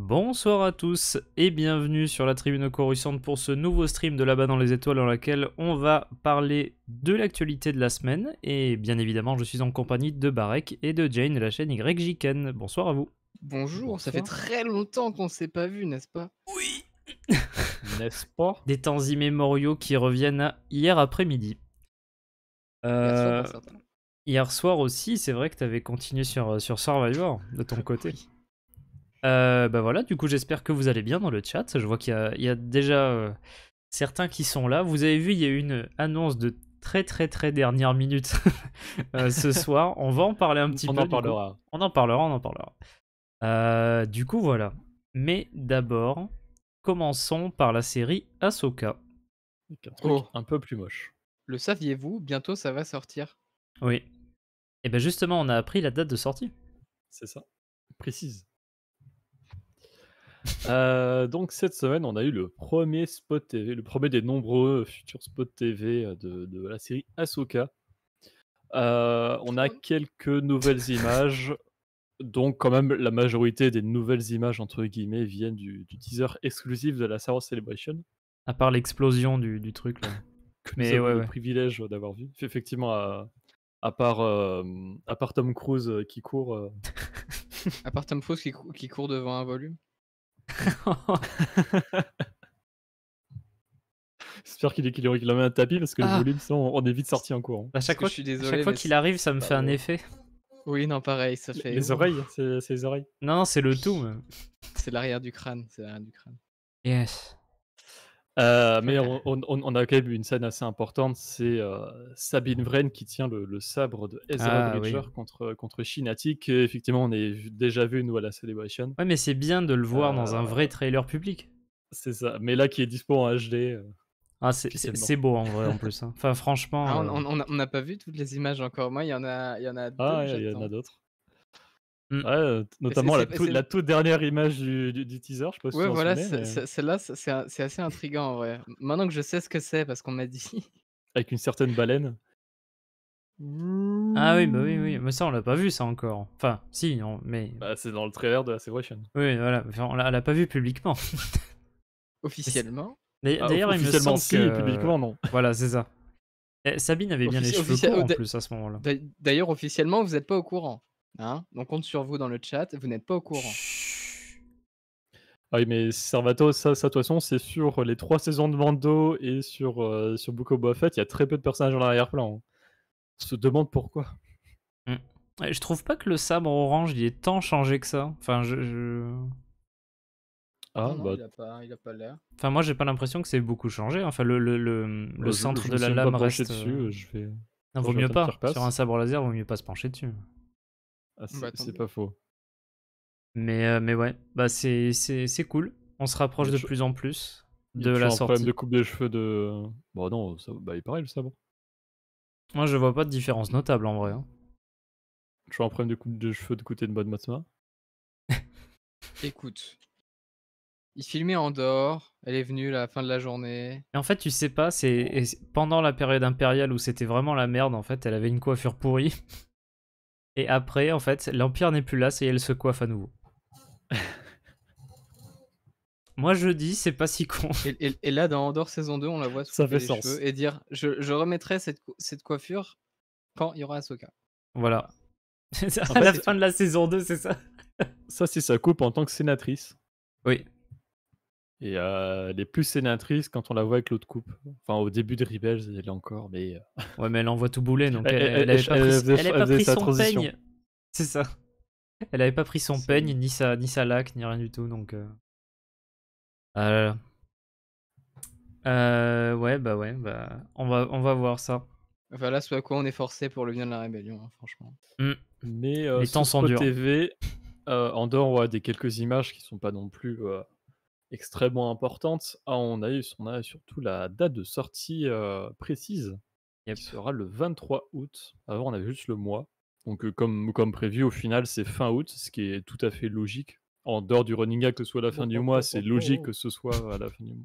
Bonsoir à tous et bienvenue sur la tribune coruscante pour ce nouveau stream de là-bas dans les étoiles dans laquelle on va parler de l'actualité de la semaine et bien évidemment je suis en compagnie de Barek et de Jane de la chaîne YJken. Bonsoir à vous. Bonjour, ça fait Bonsoir. très longtemps qu'on s'est pas vu, n'est-ce pas? Oui. N'est-ce pas? Des temps immémoriaux qui reviennent à hier après-midi. Hier soir Euh, pour certains. Hier soir aussi, c'est vrai que tu avais continué sur Survivor de ton côté. Oui. Bah voilà, du coup j'espère que vous allez bien dans le chat. Je vois qu'il y a déjà certains qui sont là. Vous avez vu, il y a eu une annonce de très dernière minute ce soir. On va en parler un petit peu. On en du coup. parlera. On en parlera. Du coup voilà. Mais d'abord, commençons par la série Ahsoka. Avec un truc Oh, un peu plus moche. le saviez-vous? Bientôt ça va sortir. Oui. Et ben justement, on a appris la date de sortie. C'est ça. Précise. Donc cette semaine, on a eu le premier spot TV, le premier des nombreux futurs spots TV de la série Ahsoka. On a quelques nouvelles images, donc quand même la majorité des nouvelles images entre guillemets viennent du teaser exclusif de la Star Wars Celebration À part l'explosion du truc là. que nous Mais avons le ouais. privilège d'avoir vu. Effectivement, à part Tom Cruise qui court. À part Tom Cruise qui court devant un volume. J'espère qu'il a mis un tapis parce que le Ah. volume, sinon on est vite sorti en courant. À chaque que fois, je suis à désolé, chaque fois mais qu'il arrive, ça me pas fait un drôle. effet. Oui, non, pareil, ça fait. Les ouh. oreilles, c'est les oreilles. Non, c'est le tout. Même. C'est l'arrière du crâne, c'est l'arrière du crâne. Yes. Mais on a quand même une scène assez importante, c'est Sabine Wren qui tient le sabre de Ezra Ah Bridger oui. contre Shinati, que effectivement on a déjà vu nous à la Celebration. Ouais, mais c'est bien de le voir dans un vrai trailer public. C'est ça, mais là qui est dispo en HD. Ah, officiellement. c'est beau en vrai en plus. Hein. Enfin, franchement. Ah, on n'a pas vu toutes les images encore. Moi, il y en a deux Ah, que il y en j'attends. a d'autres. Mm. Ouais, notamment c'est- la toute dernière image du teaser, je sais pas si Ouais, tu t'en voilà, souvenais, mais celle-là, c'est assez intriguant en vrai. Maintenant que je sais ce que c'est, parce qu'on m'a dit. avec une certaine baleine. Ah oui, bah oui. Mais ça, on l'a pas vu ça encore. Enfin, si, mais. Bah, c'est dans le trailer de la Celebration. Oui, voilà. Enfin, on l'a pas vu publiquement. Officiellement. D'ailleurs, il me Officiellement semble si, que. publiquement non. Voilà, c'est ça. Et Sabine avait bien les cheveux courts en plus à ce moment-là. D'ailleurs, officiellement, vous n'êtes pas au courant. Hein, on compte sur vous dans le chat, vous n'êtes pas au courant. Chut. Ah oui, mais Servato, ça de toute façon, c'est sur les 3 saisons de Mando et sur Book of Boba Fett, il y a très peu de personnages en arrière-plan. On se demande pourquoi. Mm. Ouais, je trouve pas que le sabre orange il est tant changé que ça. Enfin, Ah, Non, bah, il a pas l'air. Enfin, moi j'ai pas l'impression que c'est beaucoup changé. Enfin, le centre je de me la suis même pas lame penché reste. dessus, Non, attends, vaut je vais mieux attendre qu'il pas. Sur un repasse. sabre laser, vaut mieux pas se pencher dessus. Ah, Bah, c'est attendez. pas faux. Mais ouais, bah c'est cool. On se rapproche Il y a de toujours plus en plus il y de a la toujours un problème sortie. de coupe de cheveux de bah non, bah, il est pareil le sabre. Moi, je vois pas de différence notable en vrai. Hein. Toujours un problème de coupe de cheveux de côté de Mod Mothma. Écoute, il filmait en dehors, elle est venue à la fin de la journée. Et en fait, tu sais pas, pendant la période impériale où c'était vraiment la merde. En fait, elle avait une coiffure pourrie. Et après, en fait, l'Empire n'est plus là, et elle se coiffe à nouveau. Moi, je dis, c'est pas si con. Et là, dans Andorre saison 2, on la voit se Ça couper fait les sens. cheveux et dire je remettrai cette coiffure quand il y aura Ahsoka. Voilà. En À la fait, fin de la saison 2, c'est ça. ça c'est sa coupe en tant que sénatrice. Oui. Et elle est plus sénatrice quand on la voit avec l'autre coupe. Enfin, au début de Rebels, elle est encore, mais Ouais, mais elle envoie tout bouler, donc elle elle avait pas pris, faisait elle avait pas pris sa son transition. peigne. C'est ça. Elle avait pas pris son C'est- peigne, ni sa laque, ni rien du tout, donc... Ah là là. Ouais, on va voir ça. Voilà ce à quoi on est forcé pour le bien de la rébellion, hein, franchement. Mais Les ce temps sont spot durs. TV, en dehors des quelques images qui sont pas non plus extrêmement importantes, on a surtout la date de sortie précise, Yep. qui sera le 23 août. Avant, on avait juste le mois. Donc, comme prévu, au final, c'est fin août, ce qui est tout à fait logique. En dehors du running gag que ce soit à la fin du mois, c'est logique que ce soit à la fin du mois.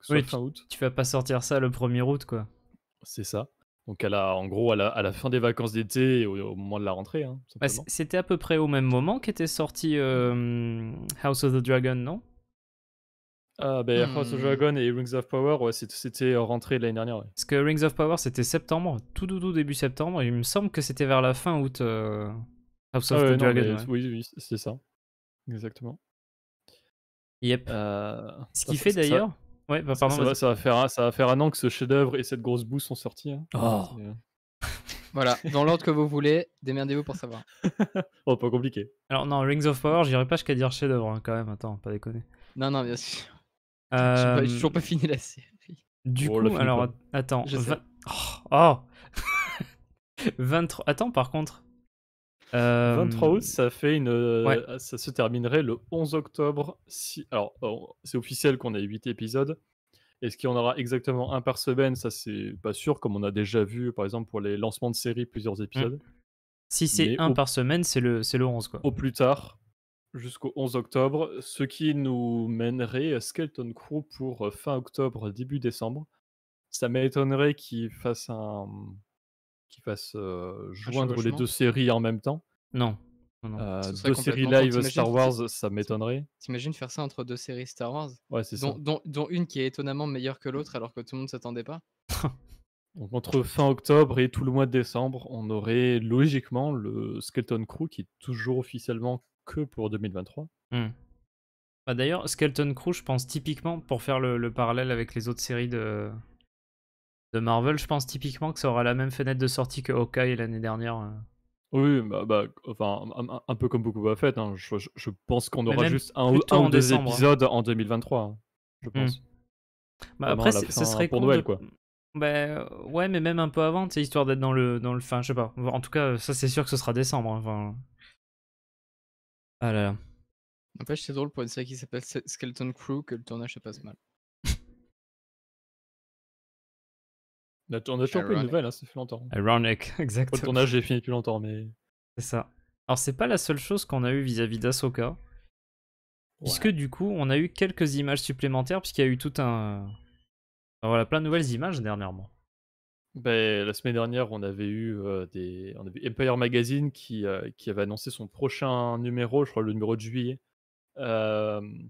Que ce soit Oui, fin août. tu vas pas sortir ça le 1er août, quoi. C'est ça. Donc en gros, à la fin des vacances d'été et au moment de la rentrée, hein, tout Bah, simplement. c'était à peu près au même moment qu'était sorti House of the Dragon, non? Ah ben House of Hmm. Dragon et Rings of Power, ouais, c'était rentrée l'année dernière, ouais. Parce que Rings of Power, c'était septembre, tout début septembre, et il me semble que c'était vers la fin août, House Ah of the ouais, non, Dragon, mais ouais. oui, oui, c'est ça, exactement. Yep. Ce Ça qui fait d'ailleurs... Ouais, bah pardon, vas-y. ça va faire 1 an que ce chef-d'œuvre et cette grosse bouse sont sortis, hein. Oh! C'est, Voilà, dans l'ordre que vous voulez, démerdez-vous pour savoir. oh, pas compliqué. Alors non, Rings of Power, j'irai pas jusqu'à dire chef-d'œuvre hein, quand même, attends, pas déconner. Non, non, bien sûr. J'ai Euh, toujours pas fini la série. Du Oh, la coup, finis alors pas. attends, Je sais. Oh, 23. Attends, par contre. 23 août, Ouais. ça se terminerait le 11 octobre. Alors, c'est officiel qu'on a 8 épisodes. Est-ce qu'il y en aura exactement un par semaine? Ça, c'est pas sûr, comme on a déjà vu, par exemple, pour les lancements de séries, plusieurs Hmm. épisodes. Si c'est Mais un par semaine, c'est le 11, quoi. au plus tard, jusqu'au 11 octobre, ce qui nous mènerait à Skeleton Crew pour fin octobre, début décembre. Ça m'étonnerait qu'ils fassent Un joindre les chevauchement. 2 séries en même temps. Non. Non, non. Ce serait 2 séries complètement con. live Star Wars, ça m'étonnerait. T'imagines faire ça entre 2 séries Star Wars? Ouais, c'est ça. Dont une qui est étonnamment meilleure que l'autre alors que tout le monde s'attendait pas? Donc entre fin octobre et tout le mois de décembre, on aurait logiquement le Skeleton Crew qui est toujours officiellement que pour 2023. Hmm. Bah, d'ailleurs, Skeleton Crew, je pense typiquement, pour faire le parallèle avec les autres séries de Marvel, je pense typiquement que ça aura la même fenêtre de sortie que Hawkeye l'année dernière. Oui, enfin, un peu comme Boba Fett, hein. Je pense qu'on Mais aura même juste un plutôt ou en 2 décembre, hein. épisodes en 2023, hein, je Hmm. pense. Bah, Vraiment après, à la ce fin serait pour con Noël, de... quoi. Bah, ouais, mais même un peu avant, c'est histoire d'être dans le... Enfin, je sais pas. En tout cas, ça, c'est sûr que ce sera décembre, hein. Enfin... Ah là là. N'empêche, c'est drôle pour une série qui s'appelle Skeleton Crew que le tournage se passe mal. On a toujours pas une Ironic. nouvelle, hein, ça fait longtemps. Ironic, Le exactement. tournage est fini depuis longtemps, mais C'est ça. Alors, c'est pas la seule chose qu'on a eu vis-à-vis d'Ahsoka. Puisque ouais. du coup, on a eu quelques images supplémentaires, puisqu'il y a eu tout un... Enfin, voilà, plein de nouvelles images dernièrement. Beh, la semaine dernière, on avait eu, on avait Empire Magazine qui avait annoncé son prochain numéro, je crois le numéro de juillet,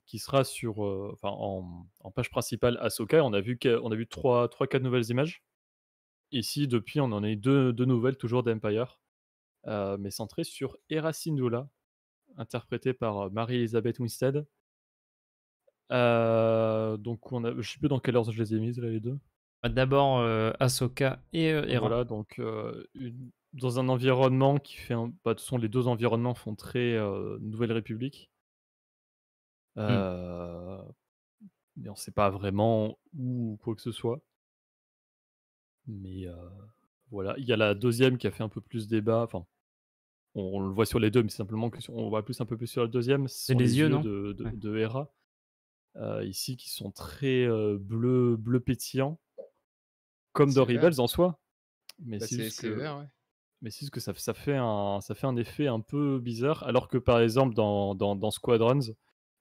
qui sera sur, enfin en page principale Ahsoka. On a vu trois quatre nouvelles images. Ici, depuis, on en a eu deux nouvelles, toujours d'Empire, mais centrées sur Hera Syndulla, interprétée par, Mary-Elizabeth Winstead. Donc je sais plus dans quelle ordre je les ai mises là, les 2. Bah, d'abord, Ahsoka et Hera. Voilà, donc dans un environnement qui fait de toute façon, les 2 environnements font très, Nouvelle République. Hmm. Heu, mais on sait pas vraiment où ou quoi que ce soit. Mais voilà. Il y a la deuxième qui a fait un peu plus débat, enfin, on le voit sur les 2, mais c'est simplement que on voit un peu plus sur la deuxième, ce C'est sont les les yeux, yeux non? Ouais. de Hera, ici qui sont très, bleu pétillant, comme dans C'est vert. Rebels en soi. Mais Bah, c'est juste c'est que vert, ouais. ça fait un effet un peu bizarre, alors que par exemple dans Squadrons,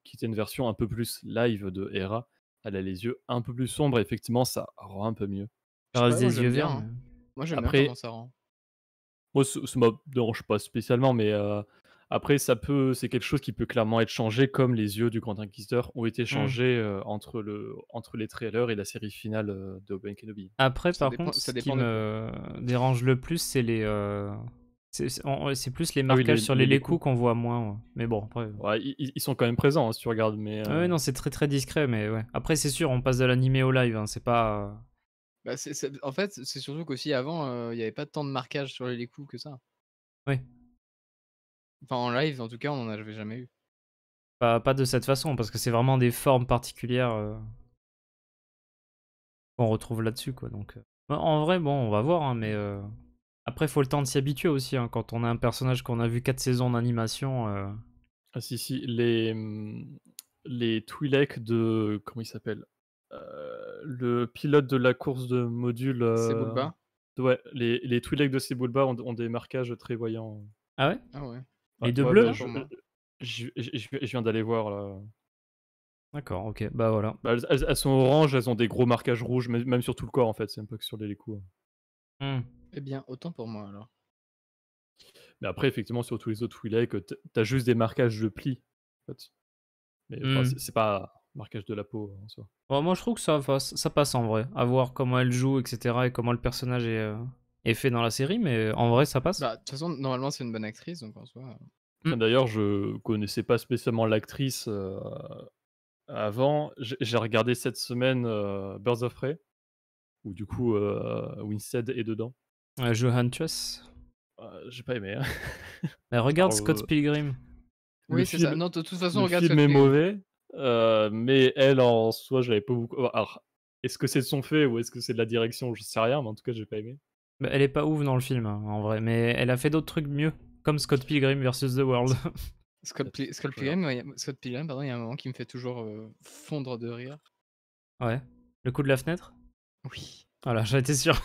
qui était une version un peu plus live de Hera, elle a les yeux un peu plus sombres et effectivement ça rend un peu mieux. Je sais Ça pas, reste moi des yeux j'aime bien, verts, hein. mais... Moi j'aime bien comment Après, ça rend. moi ça me dérange pas spécialement, mais après c'est quelque chose qui peut clairement être changé, comme les yeux du Grand Inquisiteur ont été Hmm. changés, entre les trailers et la série finale, de Obi-Wan Kenobi. Après, Ça par dépend, contre, ça ce qui dépend de quoi. me dérange le plus, c'est les... c'est plus les Ah oui, marquages sur les coups coups. qu'on voit moins, ouais. Mais bon, après... Ouais, ils sont quand même présents, hein, si tu regardes, mais Ah ouais, non, c'est très très discret, mais ouais. Après, c'est sûr, on passe de l'animé au live, hein, c'est pas... Bah, en fait, c'est surtout qu'aussi avant, il y avait pas tant de marquage sur les coups que ça. Ouais, Enfin, en live, en tout cas, on en avait jamais eu. pas de cette façon, parce que c'est vraiment des formes particulières qu'on retrouve là-dessus, quoi. Donc, en vrai, bon, on va voir, hein, mais après, faut le temps de s'y habituer aussi, hein, quand on a un personnage qu'on a vu 4 saisons d'animation. Ah si, si, les Twi'lek de comment il s'appelle? Le pilote de la course de module, C'est Bulba? ouais, les Twi'lek de Sebulba ont des marquages très voyants. Ah ouais? Ah ouais. Les Ouais, deux ouais, bleus, bah, Autant là? pour moi. je viens d'aller voir là. D'accord, ok, bah voilà. Bah, elles sont oranges, elles ont des gros marquages rouges, même sur tout le corps en fait, c'est même pas que sur les coups, hein. Hmm. Eh bien, autant pour moi alors. Mais après, effectivement, sur tous les autres remakes, t'as juste des marquages de plis, en fait. Mais enfin, Hmm. c'est pas marquage de la peau en soi. Bon, moi, je trouve que ça passe en vrai. À voir comment elle joue, etc. et comment le personnage est fait dans la série, mais en vrai, ça passe. Bah, de toute façon, normalement, c'est une bonne actrice, donc en soi. Mm. D'ailleurs, je connaissais pas spécialement l'actrice avant. J'ai regardé cette semaine Birds of Prey, où du coup Winstead est dedans. Johan Chus. J'ai pas aimé. Hein. Mais regarde Alors, Scott Pilgrim. le Oui, c'est ça. film, Non, de toute façon, le regarde film Scott est Pilgrim. mauvais, mais elle en soi, j'avais pas beaucoup. Alors, est-ce que c'est de son fait ou est-ce que c'est de la direction? Je sais rien, mais en tout cas, j'ai pas aimé. Bah, elle est pas ouf dans le film, hein, en vrai, mais elle a fait d'autres trucs mieux, comme Scott Pilgrim versus The World. Scott Je regarde. Pilgrim, Scott Pilgrim, pardon, il y a un moment qui me fait toujours fondre de rire. Ouais. Le coup de la fenêtre? Oui. Voilà, j'en étais sûr.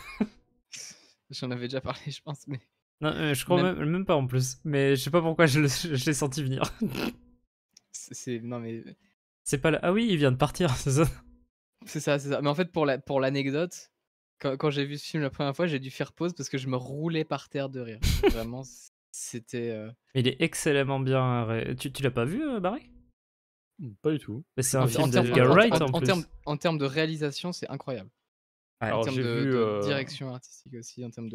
J'en avais déjà parlé, je pense, mais. Non, je crois même pas en plus, mais je sais pas pourquoi je l'ai senti venir. Non, mais. C'est pas là. Ah oui, il vient de partir, c'est ça. C'est ça, c'est ça. Mais en fait, pour l'anecdote, quand j'ai vu ce film la première fois, j'ai dû faire pause parce que je me roulais par terre de rire. Vraiment, c'était. Il est excellemment bien. Tu l'as pas vu, Barry? Pas du tout. Mais c'est Je un sais film pas si d'Edgar c'est- Wright en plus. en termes de réalisation, c'est incroyable. Ouais. En Alors, termes j'ai de, vu. de direction artistique aussi, en termes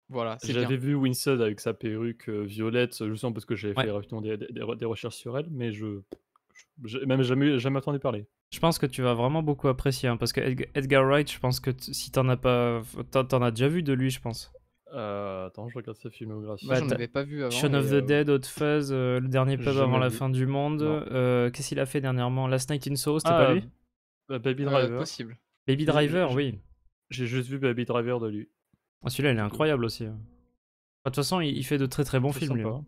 voilà, c'est bien. J'avais vu Winstead avec sa perruque violette, justement parce que j'avais Ouais. fait justement des recherches sur elle, mais j'ai même jamais entendu parler. Je pense que tu vas vraiment beaucoup apprécier, hein, parce que Edgar Wright, je pense que si t'en as pas. T'en as déjà vu de lui, je pense. Attends, je regarde sa filmographie. Moi, Bah, j'en t'as avais pas vu avant. Shaun of et, the Dead, Hot Fuzz, Le Dernier Pub avant Jamais la vu. fin du monde. Non. Qu'est-ce qu'il a fait dernièrement? Last Night in Soho, c'était pas lui? Baby Driver. possible. Baby Driver, oui. J'ai juste vu Baby Driver de lui. Ah, celui-là, il est incroyable aussi. De toute façon, il fait de très très bons C'est films, lui. sympa. Hein.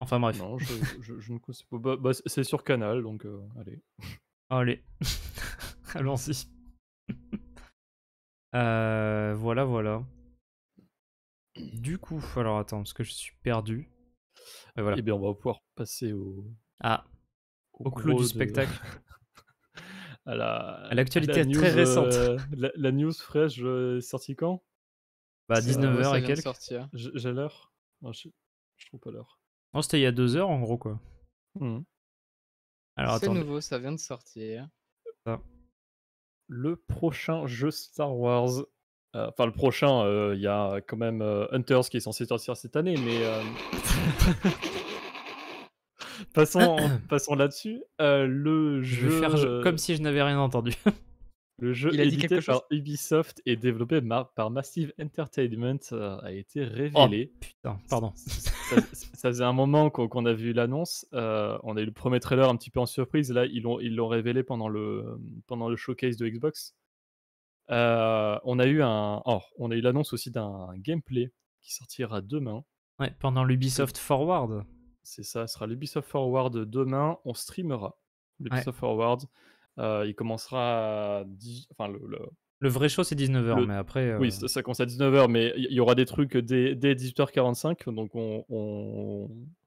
Enfin bref. Non, je ne connais pas. Bah, c'est sur Canal, donc allez. Allez. Allons-y. Voilà, voilà. Du coup, alors attends, parce que je suis perdu. Voilà. Eh bien, on va pouvoir passer Ah, au clou gros du de- spectacle. à l'actualité la très news, récente. la news fraîche sortie quand? Bah, C'est 19h ça et vient de quelques. sortir. J'ai l'heure? Non, je trouve pas l'heure. Non, c'était il y a 2 heures en gros, quoi. Mhm. Alors C'est attendez. nouveau, ça vient de sortir. Ça. Le prochain jeu Star Wars. Enfin, le prochain, il y a quand même Hunters qui est censé sortir cette année, mais passons là-dessus. Le Je vais faire comme si je n'avais rien entendu. le jeu Il a dit édité quelque chose par Ubisoft et développé par Massive Entertainment a été Oh révélé. putain, pardon. Ça faisait un moment qu'on a vu l'annonce. On a eu le premier trailer un petit peu en surprise. Là, ils l'ont révélé pendant le showcase de Xbox. On a eu l'annonce aussi d'un gameplay qui sortira demain. Ouais, pendant l'Ubisoft Forward. C'est ça, ce sera l'Ubisoft Forward demain. On streamera l'Ubisoft Forward. Il commencera enfin, Le vrai show, c'est 19h, mais après. oui, ça commence à 19h, mais il y aura des trucs dès 18h45. Donc,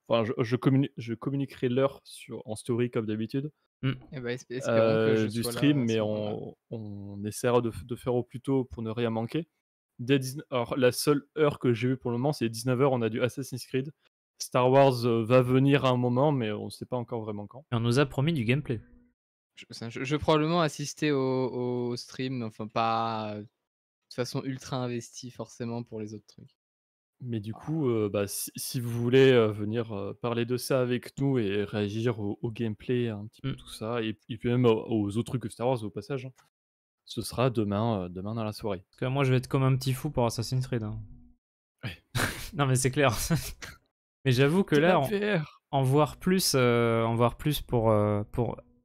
enfin, je communiquerai l'heure en story comme d'habitude Eh ben, espérons que je du sois là stream, à ce mais moment-là. on essaiera de faire au plus tôt pour ne rien manquer. Alors, la seule heure que j'ai vue pour le moment, c'est 19h. On a du Assassin's Creed. Star Wars va venir à un moment, mais on ne sait pas encore vraiment quand. Et on nous a promis du gameplay. Je vais probablement assister au stream, mais enfin pas de façon ultra investie forcément pour les autres trucs. Mais du coup, bah, si vous voulez venir parler de ça avec nous et réagir au gameplay, un petit peu tout ça, et puis même aux autres trucs que Star Wars au passage, hein, ce sera demain dans la soirée. Parce que moi, je vais être comme un petit fou pour Assassin's Creed. Hein. Ouais. Non, mais c'est clair. Mais j'avoue que là, en voir plus pour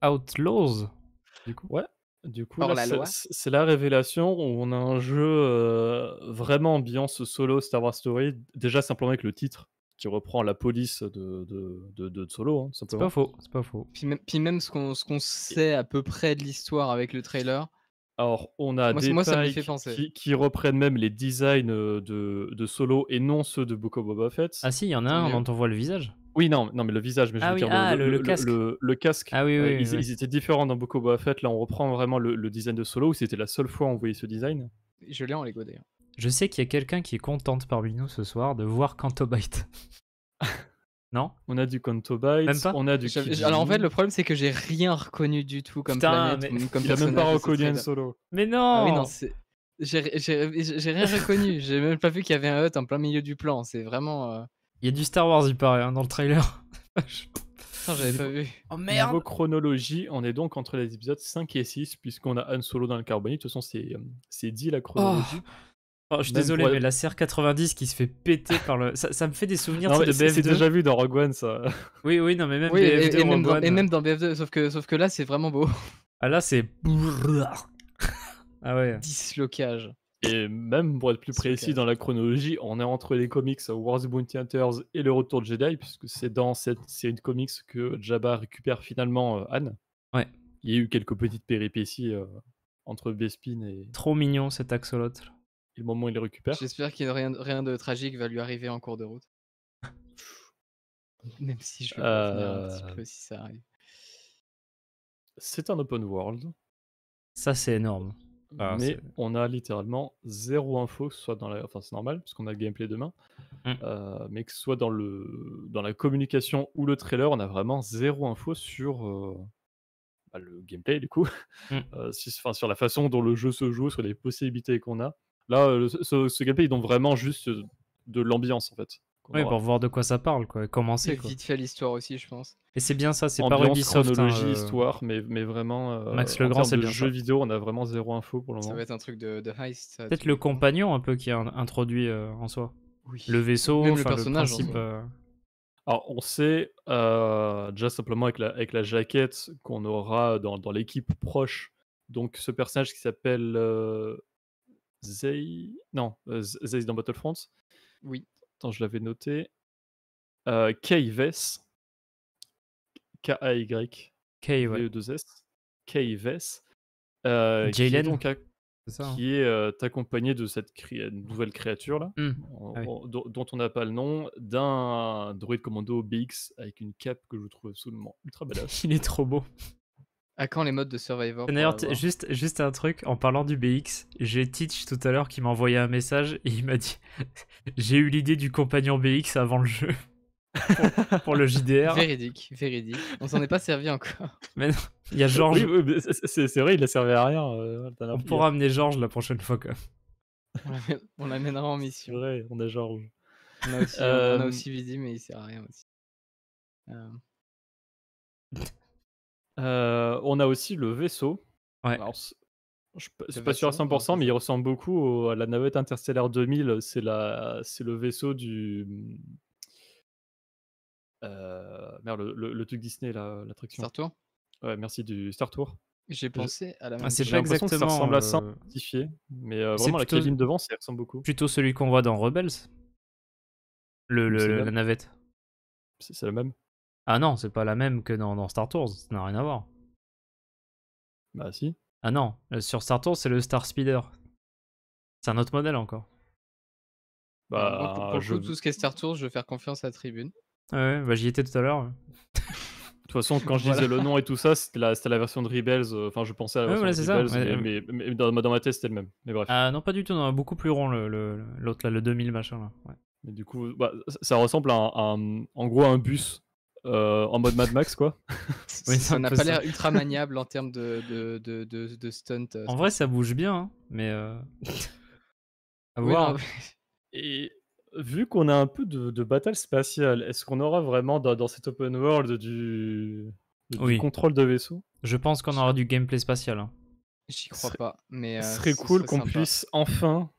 Outlaws, du coup. Ouais, du coup, Hors là, la loi. c'est la révélation où on a un jeu vraiment ambiance solo Star Wars Story. Déjà, simplement avec le titre qui reprend la police de Solo, hein, tout C'est simplement. pas faux, c'est pas faux. Puis même ce qu'on sait à peu près de l'histoire avec le trailer. Alors, on a des Moi, ça m'y pikes fait penser. qui reprennent même les designs de Solo et non ceux de Book of Boba Fett. Ah si, il y en a Tant un mieux. dont on voit le visage. Oui, non, non, mais le visage, mais je Ah veux oui, dire le casque. le casque. Ah oui, oui, Ils oui. ils étaient différents dans Book of Boba Fett. Là, on reprend vraiment le design de Solo, où c'était la seule fois où on voyait ce design. Je l'ai en Lego d'ailleurs. Je sais qu'il y a quelqu'un qui est contente parmi nous ce soir de voir Canto Bight. Non? On a du Canto Même Bight, pas? on a du Alors en fait, Kijimi. le problème c'est que j'ai rien reconnu du tout comme Putain, planète mais ou comme Il a même pas personnage de ce reconnu Han trailer. Solo. mais Ah oui, non, non! c'est. J'ai rien reconnu. J'ai même pas vu qu'il y avait un hut en plein milieu du plan. C'est vraiment. Il y a du Star Wars, il paraît, hein, dans le trailer. Putain, j'avais pas vu. Oh Niveau merde! chronologie, on est donc entre les épisodes 5 et 6, puisqu'on a Han Solo dans le carbonite. De toute façon, c'est dit la Oh. chronologie. Oh, je suis Même désolé, pour- mais la CR90 qui se fait péter par le. Ça me fait des souvenirs Non, tu sais, mais de c'est BF2. déjà vu dans Rogue One, ça. Oui, oui, non, mais même Oui, BF2, et même Rogue dans, et One. même dans BF2, sauf que là, c'est vraiment beau. Ah là, c'est. Ah ouais. Dislocage. Et même pour être plus précis dans la chronologie, on est entre les comics Wars Bounty Hunters et le Retour de Jedi, puisque c'est dans cette série de comics que Jabba récupère finalement Han. Ouais. Il y a eu quelques petites péripéties entre Bespin et Trop mignon cet axolot. le moment où il les récupère. J'espère qu'il rien de tragique va lui arriver en cours de route. Même si je le vois venir un petit peu si ça arrive. C'est un open world, Ça, c'est énorme. Ah, mais c'est- on a littéralement zéro info, que ce soit dans la... Enfin, c'est normal, parce qu'on a le gameplay demain. Mm. Mais que ce soit dans la communication ou le trailer, on a vraiment zéro info sur le gameplay, du coup. Mm. Sur la façon dont le jeu se joue, sur les possibilités qu'on a. Là, ce gameplay, il donne vraiment juste de l'ambiance, en fait. qu'on Oui, aura. pour voir de quoi ça parle, quoi. Et comment C'est c'est, quoi. vite fait l'histoire aussi, je pense. Et c'est bien ça, c'est pas Ambiance, Ubisoft. chronologie, hein, histoire, mais vraiment, Max en Legrand, termes c'est de bien jeux ça. vidéo, on a vraiment zéro info pour le Ça moment. va être un truc de heist. Ça, Peut-être le compagnon, un peu, qui est introduit en soi. Oui. Le vaisseau, Même le enfin, le personnage, en principe. soi. Alors, on sait, déjà simplement avec la jaquette qu'on aura dans l'équipe proche, donc ce personnage qui s'appelle Zay... Non, Zay dans Battlefront. Oui. Attends, je l'avais noté. Kay Vess. K-A-Y. Kay, ouais. V-E-2-S. Kay Vess. Qui est Jaylen, donc c'est ça. hein. qui est accompagné de cette nouvelle créature là, Hmm. Ah oui. dont on n'a pas le nom, d'un droïde commando BX avec une cape que je trouve absolument ultra badass. Il est trop beau. À quand les modes de Survivor pour D'ailleurs, l'avoir juste un truc, en parlant du BX, j'ai Teach tout à l'heure qui m'a envoyé un message et il m'a dit j'ai eu l'idée du compagnon BX avant le jeu. pour le JDR. Véridique. On s'en est pas servi encore. Mais non, il y a Georges. Oui, mais c'est vrai, il a servi à rien. On pourra amener Georges la prochaine fois, quand même. On l'amènera en C'est mission. vrai, on a Georges. On a aussi Vidi, mais il sert à rien aussi. On a aussi le vaisseau. Ouais. Alors, je Le suis pas sûr à vaisseau, 100%, non, mais c'est il ça. ressemble beaucoup à la navette interstellaire 2000. C'est le vaisseau du. Merde, le truc Disney, l'attraction. Star Tour. Ouais, merci, du Star Tour. J'ai pensé à la même c'est J'ai pas l'impression que ça exactement, ressemble à ça, modifié. Mais c'est vraiment, la plutôt- cabine devant, ça y ressemble beaucoup. Plutôt celui qu'on voit dans Rebels. C'est le La même. navette. C'est le même. Ah non, c'est pas la même que dans Star Tours, ça n'a rien à voir. Bah, si. Ah non, sur Star Tours, c'est le Star Speeder. C'est un autre modèle encore. Alors, moi, pour le je- coup, tout ce qui est Star Tour, je vais faire confiance à Tribune. Ouais, bah j'y étais tout à l'heure. ouais. De toute façon, quand je disais le nom et tout ça, c'était la version de Rebels. Enfin, je pensais à la Ouais, version voilà, de c'est ça, Rebels, ouais, mais dans ma tête, c'était le même. Mais bref. Ah non, pas du tout, non, beaucoup plus rond l'autre là, le 2000 machin là. Ouais. Mais du coup, ça ressemble en gros à un bus en mode Mad Max, quoi. Oui, c'est Ça un n'a peu pas ça. l'air ultra maniable en termes de stunt. En vrai, ça bouge bien, hein, mais à Oui, voir. non, Et vu qu'on a un peu de bataille spatiale, est-ce qu'on aura vraiment dans cet open world du Oui. contrôle de vaisseau? Je pense qu'on aura du gameplay spatial. hein. j'y crois serait- pas. Mais Ce serait ce cool serait qu'on sympa. puisse enfin.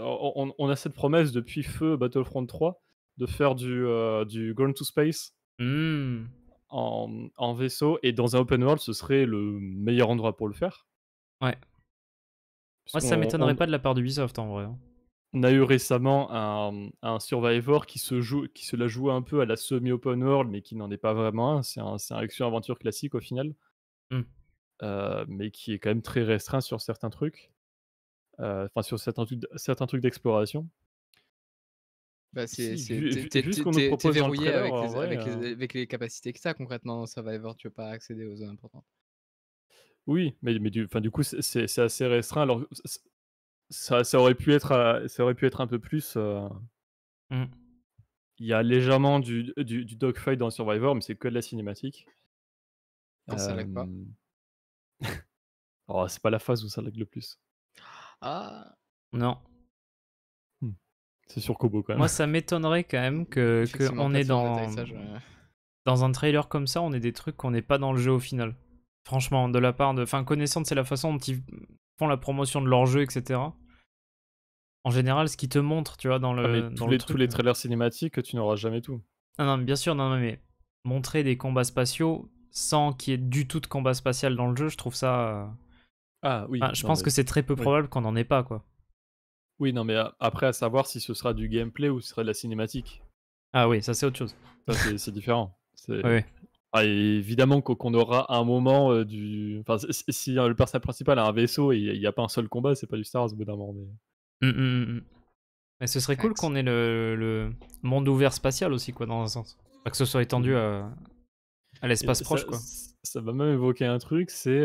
On a cette promesse depuis Feu Battlefront 3 de faire du Ground to Space Hmm. en vaisseau, et dans un open world, ce serait le meilleur endroit pour le faire. Ouais. Moi, ça m'étonnerait pas de la part d'Ubisoft en vrai. hein. On a eu récemment un Survivor qui se la joue un peu à la semi-open world, mais qui n'en est pas vraiment un. C'est un action-aventure classique au final, Hmm. mais qui est quand même très restreint sur certains trucs. Enfin, sur certains trucs d'exploration. Bah, Si, c'est vu ce qu'on nous propose dans le verrouillé trailer, en vrai, avec les capacités que ça concrètement dans Survivor, tu peux pas accéder aux zones importantes. oui, mais du coup, c'est assez restreint. Alors, ça aurait pu être, un peu plus, Mm. il y a légèrement du dogfight dans Survivor, mais c'est que de la cinématique. Quand ça lag pas. Hem, oh, c'est pas la phase où ça lag le plus. Ah! Non. Mmh. C'est sur Kobo quand même. Moi, ça m'étonnerait quand même que Effectivement, on est plateforme dans d'atterrissage, un trailer comme ça, on ait des trucs qu'on n'est pas dans le jeu au final. Franchement, de la part de... Enfin, connaissant c'est la façon dont ils font la promotion de leur jeu, etc. En général, ce qu'ils te montrent, tu vois, dans Ah mais le, tous dans le les truc... trailers cinématiques, tu n'auras jamais tout. Non, non, mais bien sûr, non, non, mais montrer des combats spatiaux sans qu'il y ait du tout de combat spatial dans le jeu, je trouve ça... Ah oui, Enfin, je non pense mais que c'est très peu oui. probable qu'on en ait pas, quoi. Oui, non mais après à savoir si ce sera du gameplay ou ce sera de la cinématique. Ah oui, ça c'est autre chose. Ça c'est différent. Oui, oui. Ah évidemment qu'on aura un moment, enfin si le personnage principal a un vaisseau et il y a pas un seul combat, c'est pas du Star Wars au bout d'un moment, mais Mais ce serait cool Facts. qu'on ait le monde ouvert spatial aussi, quoi, dans un sens. Pas que ce soit étendu à l'espace proche, quoi. ça m'a même évoqué un truc, c'est,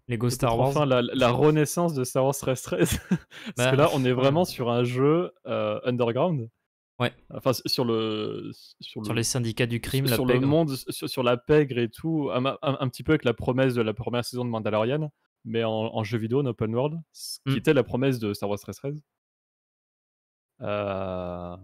Lego peut-être Star Wars. enfin la renaissance de Star Wars 1313. Parce que Bah, là, on est ouais. vraiment sur un jeu, underground. Ouais. Enfin sur Sur les syndicats du crime, la sur le pègre. monde, sur la pègre et tout, un petit peu avec la promesse de la première saison de Mandalorian, mais en jeu vidéo, en open world, ce qui Mm. était la promesse de Star Wars 1313. Heu,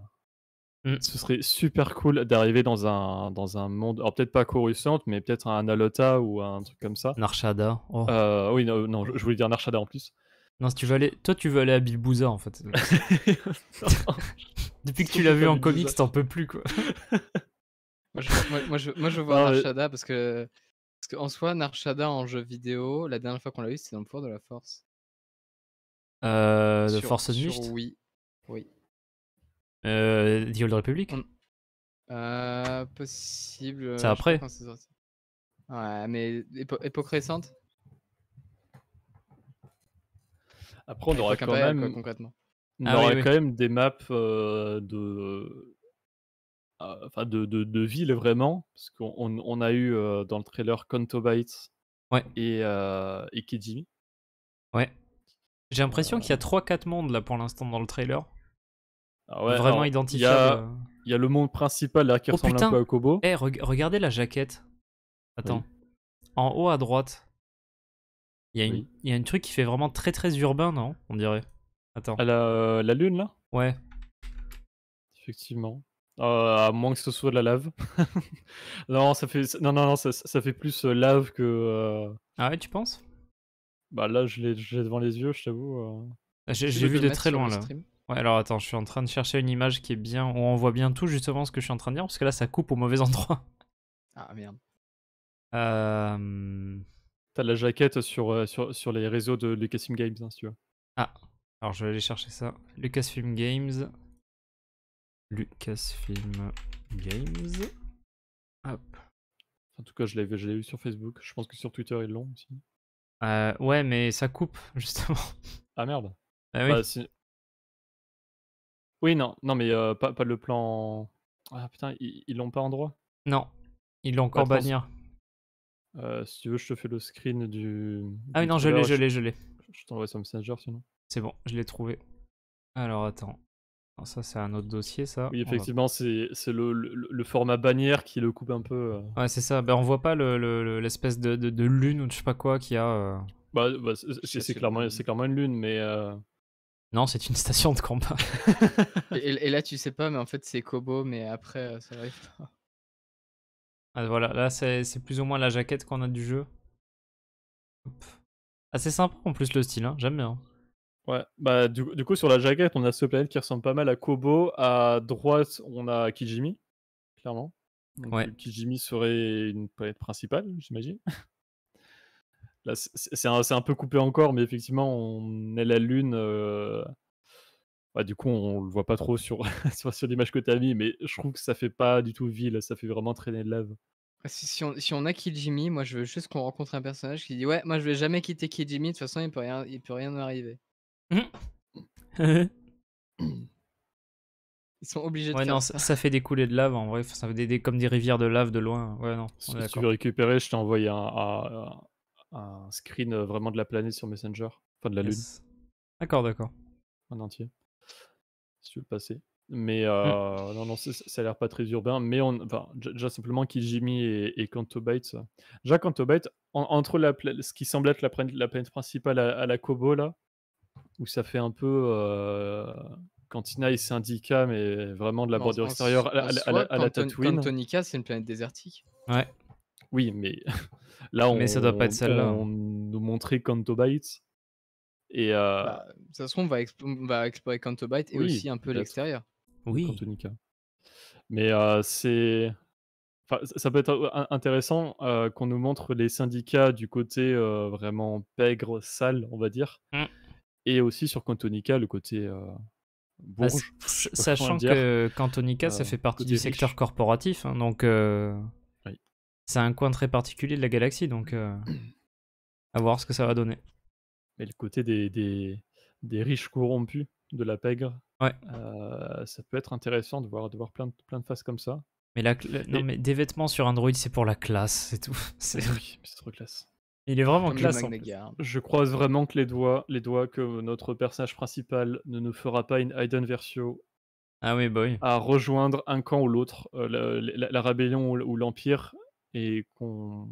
Mm. Ce serait super cool d'arriver dans un monde, alors peut-être pas Coruscant, mais peut-être un Alota ou un truc comme ça. Narshada. Oh. Oui, non, je voulais dire Narshada en plus. Non, si tu veux aller... Toi, tu veux aller à Bilbouza, en fait. Depuis que tu l'as vu en comics, t'en peux plus, quoi. Moi, je veux voir Non, mais Narshada parce qu'en soi, Narshada en jeu vidéo, la dernière fois qu'on l'a eu, c'était dans le pouvoir de la Force. The Sur Force Unleashed. Wii. Oui. The Old Republic. Possible. C'est je sais pas après. quand c'est sorti. Ouais, mais époque récente. après, on aura Époque quand impériale, quoi, même concrètement. Ah oui, oui. quand même des maps, enfin de ville vraiment, parce qu'on a eu, dans le trailer Canto Bight Ouais. et Kijimi. Ouais. J'ai l'impression qu'il y a 3-4 mondes, là, pour l'instant, dans le trailer. Ah ouais, Vraiment alors identifiable. il y a le monde principal là qui Oh ressemble un putain! peu à Kobo. Eh, regardez la jaquette. Attends. Oui, En haut à droite, oui. il y a un truc qui fait vraiment très très urbain, non? On dirait. Attends. À la lune là? Ouais. Effectivement. À moins que ce soit de la lave. Non, non, ça fait plus, lave que, Ah ouais, tu penses? bah là je l'ai devant les yeux, je t'avoue, Tu J'ai veux que vu je de le mette très sur loin le là. stream? Ouais, alors attends, je suis en train de chercher une image qui est bien, où on voit bien tout justement ce que je suis en train de dire, parce que là ça coupe au mauvais endroit. Ah merde. Tu la jaquette sur les réseaux de Lucasfilm Games, hein, si tu veux. Ah, alors je vais aller chercher ça. Lucasfilm Games. Lucasfilm Games. Hop. En tout cas, je l'ai vu sur Facebook. Je pense que sur Twitter, ils l'ont aussi. Ouais, mais ça coupe justement. Ah merde. Ah oui. Bah si oui, non, mais pas le plan. Ah putain, ils l'ont pas en droit? Non, ils l'ont Bah encore attends, bannir. si tu veux, je te fais le screen Ah oui, du non, trailer. je l'ai. Je t'envoie sur Messenger sinon. C'est bon, je l'ai trouvé. Alors attends. Non, ça c'est un autre dossier, ça. Oui, On va... effectivement, c'est le format bannière qui le coupe un peu. Ouais, c'est ça. Ben, on voit pas l'espèce de lune ou de je sais pas quoi qu'il y a. Bah, Je sais c'est clairement une lune, mais Non, c'est une station de combat. Et là, tu sais pas, mais en fait, c'est Kobo, mais après, ça arrive pas. Ah, voilà, là c'est plus ou moins la jaquette qu'on a du jeu. Hop. Assez sympa en plus le style, hein. J'aime bien. ouais, bah du coup sur la jaquette, on a ce planète qui ressemble pas mal à Kobo. À droite, on a Kijimi, clairement. Donc Ouais. Kijimi serait une planète principale, j'imagine. Là, c'est un peu coupé encore, mais effectivement, on est la Lune. Bah, du coup, on le voit pas trop sur sur l'image que tu as mis, mais je trouve que ça fait pas du tout ville, ça fait vraiment traîner de lave. Si on a Kijimi, moi, je veux juste qu'on rencontre un personnage qui dit ouais, moi, je vais jamais quitter Kijimi. De toute façon, il peut rien m'arriver. Mhm. Ils sont obligés de Ouais, non, faire ça. ça fait des coulées de lave en vrai, ça fait comme des rivières de lave de loin. Ouais, non, on Si est tu d'accord. veux récupérer, je t'ai envoyé un screen vraiment de la planète sur Messenger, enfin de la Lune Yes. D'accord, d'accord. en entier, si tu veux le passer. Mais non, ça a l'air pas très urbain, mais enfin, déjà simplement Kijimi et Canto Bight. Déjà Canto Bight, entre ce qui semble être la planète principale à la Kobo là, où ça fait un peu cantina et syndicat, mais vraiment de la Mais bordure extérieure en soi, à la Tatooine. Cantonica, c'est une planète désertique. Ouais, Oui, mais là, mais ça doit pas être celle-là. on nous montrait Canto Bight et Bah, ça se trouve, on va explorer Canto Bight et oui, aussi un peu peut-être, l'extérieur. de Oui. Cantonica. Mais c'est enfin, ça peut être intéressant, qu'on nous montre les syndicats du côté, vraiment pègre, sale, on va dire, Mm. et aussi sur Cantonica, le côté, Bah, bourge, je sais pas comment le sachant dire, que Cantonica, ça fait partie côté du secteur riche. corporatif, hein, donc Oui. c'est un coin très particulier de la galaxie, donc à voir ce que ça va donner. Mais le côté des riches corrompus de la pègre, Ouais. ça peut être intéressant de voir plein de faces comme ça. Mais non, Et mais des vêtements sur Android, c'est pour la classe, c'est tout. oui, c'est trop classe. Il est vraiment Comme le classe en Magna plus. Guard. Je croise vraiment que les doigts que notre personnage principal ne nous fera pas une Hidden Versio Ah oui, bah oui. à rejoindre un camp ou l'autre, la rébellion ou l'Empire, et qu'on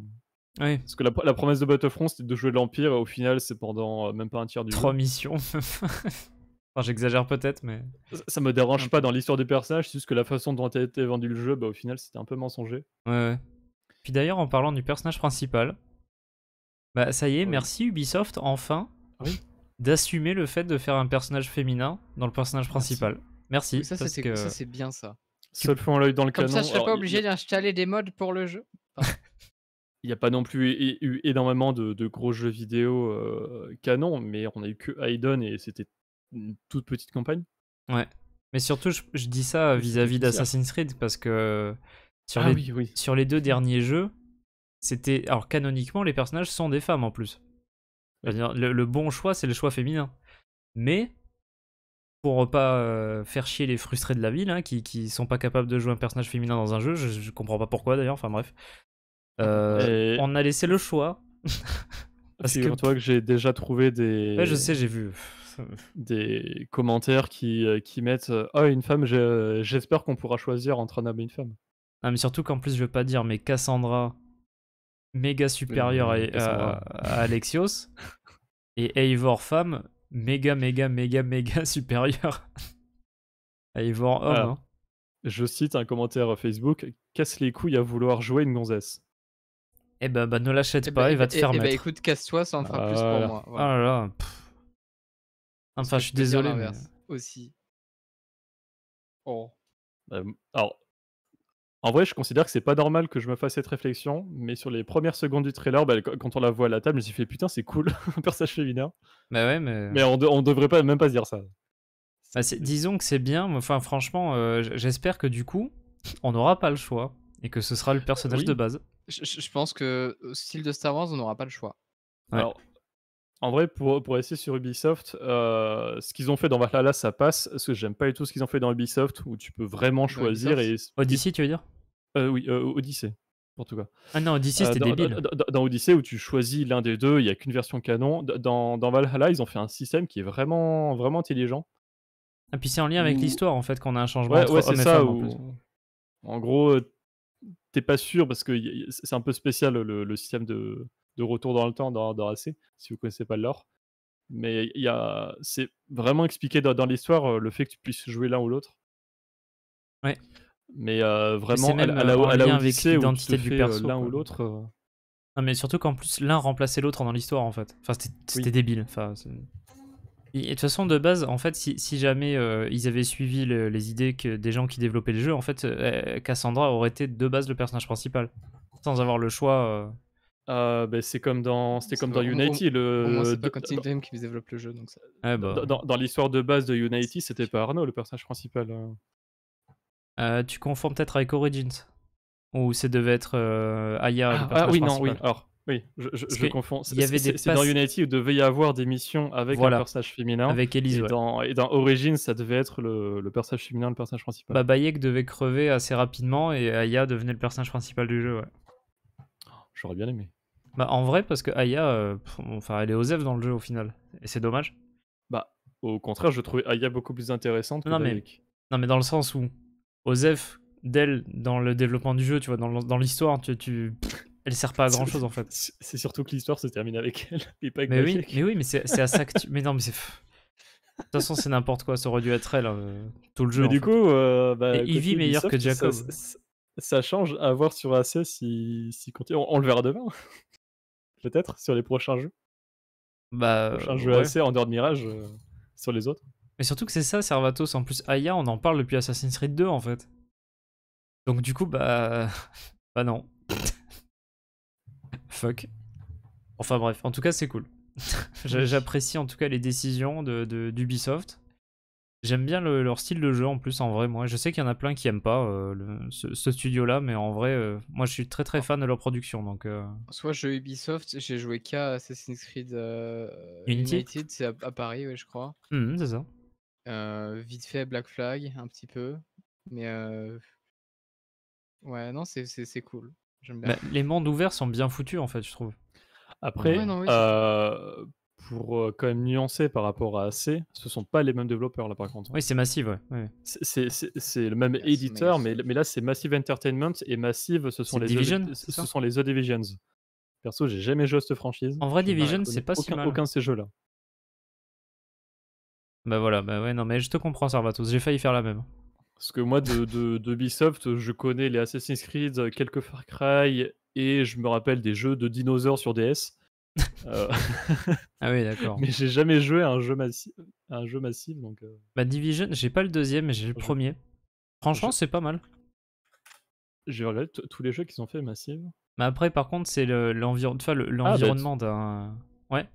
Oui, parce que la promesse de Battlefront, c'était de jouer l'Empire, et au final, c'est pendant, même pas un tiers du 3 jeu. missions. Enfin, j'exagère peut-être, mais. Ça me dérange pas dans l'histoire du personnage, c'est juste que la façon dont a été vendu le jeu, bah, au final, c'était un peu mensonger. Ouais, ouais. Puis d'ailleurs, en parlant du personnage principal, bah ça y est, Oui. merci Ubisoft, enfin, Oui. d'assumer le fait de faire un personnage féminin dans le personnage Merci. principal. Merci, Oui, ça, parce que. c'est bien ça. Seul fond l'œil dans le Comme canon. ça, je serais Alors, pas obligé d'installer des mods pour le jeu. il y a pas non plus eu énormément de gros jeux vidéo, canon, mais on a eu que Aiden, et c'était une toute petite campagne. Ouais. Mais surtout, je dis ça Mais c'était vis-à-vis sincère. d'Assassin's Creed, parce que sur, Ah les, oui, oui. sur les 2 derniers jeux, c'était. Alors, canoniquement, les personnages sont des femmes en plus. Oui. C'est-à-dire, le bon choix, c'est le choix féminin. Mais, pour pas faire chier les frustrés de la ville, hein, qui sont pas capables de jouer un personnage féminin dans un jeu, je comprends pas pourquoi d'ailleurs, enfin bref. Et On a laissé le choix. Parce que. figure-toi que j'ai déjà trouvé Ouais, je sais, j'ai vu. des commentaires qui mettent, «Oh, une femme, j'espère qu'on pourra choisir entre un homme et une femme». Ah, mais surtout qu'en plus, je veux pas dire, mais Cassandra, méga supérieure mais Cassandra. à Alexios, et Eivor, femme, méga, méga, méga, méga supérieure à Eivor, homme. Ah, Hein. je cite un commentaire Facebook: «Casse les couilles à vouloir jouer une gonzesse». Eh ben, bah, ne l'achète Eh pas, bah, il va te faire mettre. écoute, casse-toi, ça en fera plus pour Voilà. moi. Oh Voilà. là là. Parce Enfin, que je suis peux dire désolé, mais. l'inverse aussi. Oh. Alors, en vrai, je considère que c'est pas normal que je me fasse cette réflexion, mais sur les premières secondes du trailer, bah, quand on la voit à la table, je me suis fait: «Putain, c'est cool, un personnage féminin». Bah ouais, mais. Mais on devrait pas même pas se dire ça. Bah, disons que c'est bien, mais enfin, franchement, j'espère que du coup, on n'aura pas le choix, et que ce sera le personnage de Oui. base. Je pense que, au style de Star Wars, on n'aura pas le choix. Ouais. Alors, en vrai, pour rester sur Ubisoft, ce qu'ils ont fait dans Valhalla, ça passe, parce que j'aime pas du tout ce qu'ils ont fait dans Ubisoft, où tu peux vraiment choisir Ubisoft Odyssey, tu veux dire? oui, Odyssey, en tout cas. Ah non, Odyssey, c'était débile. Dans Odyssey, où tu choisis l'un des 2, il y a qu'une version canon. Dans Valhalla, ils ont fait un système qui est vraiment, vraiment intelligent. Et puis c'est en lien avec Où l'histoire, en fait, qu'on a un changement ouais, entre c'est hommes et ça, femmes, en plus. où en gros, tu pas sûr, parce que c'est un peu spécial, le système de retour dans le temps dans AC, si vous connaissez pas le lore. Mais c'est vraiment expliqué dans l'histoire, le fait que tu puisses jouer l'un ou l'autre. Ouais. Mais Mais vraiment c'est même à en la lien avec Odyssey, où tu te l'identité du fais, perso, l'un quoi. ou l'autre, Non, mais surtout qu'en plus, l'un remplaçait l'autre dans l'histoire, en fait. Enfin, c'était Oui. débile. Enfin, et de toute façon, de base, en fait, si jamais ils avaient suivi les idées des gens qui développaient le jeu, en fait, Cassandra aurait été de base le personnage principal. Sans avoir le choix. bah, c'était comme dans Au Unity, au moins, c'est pas Quantic Dream qui développe le jeu, donc ça. Ouais, bah. dans l'histoire de base de Unity, c'était pas Arnaud le personnage principal. Tu confonds peut-être avec Origins. Où ça devait être Aya, le Ah personnage oui, principal. non, oui. Alors, Oui, Parce je que confonds. il y avait des C'est dans passes. Unity où il devait y avoir des missions avec un Voilà, personnage féminin, avec Elise, et ouais. dans Origins, ça devait être le personnage féminin, le personnage principal. Bah, Bayek devait crever assez rapidement et Aya devenait le personnage principal du jeu, ouais. J'aurais bien aimé. Bah, en vrai, parce que Aya, enfin, elle est OZEF dans le jeu au final. Et c'est dommage. Bah, au contraire, je trouvais Aya beaucoup plus intéressante que Non, mais, Bayek. non, mais dans le sens où OZEF, d'elle, dans le développement du jeu, tu vois, dans l'histoire, elle sert pas à grand chose en fait. C'est surtout que l'histoire se termine avec elle, et pas avec Mais oui, Bayek. mais c'est à ça que tu. Mais non, mais c'est. De toute façon, c'est n'importe quoi, ça aurait dû être elle, tout le jeu Mais en du fait. coup, Et côté Ivy meilleur que Ubisoft, Jacob. ça change à voir sur AC si continue. On le verra demain, peut-être, sur les prochains jeux. Bah, Prochains jeux ouais. AC en dehors de Mirage, sur les autres. Mais surtout que c'est ça, Servatos. En plus, Aya, on en parle depuis Assassin's Creed 2 en fait. Donc du coup, bah. Bah non. Fuck. Enfin bref, en tout cas, c'est cool. J'apprécie en tout cas les décisions d'Ubisoft. J'aime bien leur style de jeu en plus, en vrai. Moi, je sais qu'il y en a plein qui aiment pas ce studio-là, mais en vrai, moi je suis très très fan de leur production. Donc, Soit jeu Ubisoft, j'ai joué qu'à Assassin's Creed Unity. United, c'est à Paris, ouais, je crois. C'est ça. Vite fait Black Flag, un petit peu. Mais ouais, non, c'est cool. J'aime bien. Bah, les mondes ouverts sont bien foutus en fait, je trouve. Après, Ouais, non, oui, c'est pour quand même nuancer par rapport à AC, ce sont pas les mêmes développeurs là par contre. Oui, c'est massif, ouais. Ouais. C'est le même Yes, éditeur, Massive. mais là c'est Massive Entertainment, et Massive, ce sont C'est Division, c'est ça? ce sont les The Divisions. Perso, j'ai jamais joué à cette franchise. En vrai, Je ne Division, c'est connais pas si mal. aucun de ces jeux-là. Bah voilà, bah ouais, non, mais je te comprends, Servatos. J'ai failli faire la même. Parce que moi, d'Ubisoft, je connais les Assassin's Creed, quelques Far Cry, et je me rappelle des jeux de dinosaures sur DS. Euh, Ah oui, d'accord. mais j'ai jamais joué à un jeu massif, donc Bah Division, j'ai pas le deuxième, mais j'ai le je- premier. Franchement, je- c'est pas mal. j'ai regardé tous les jeux qu'ils ont fait Massive. Mais après, par contre, c'est Ah, bah, l'environnement d'un. Ouais,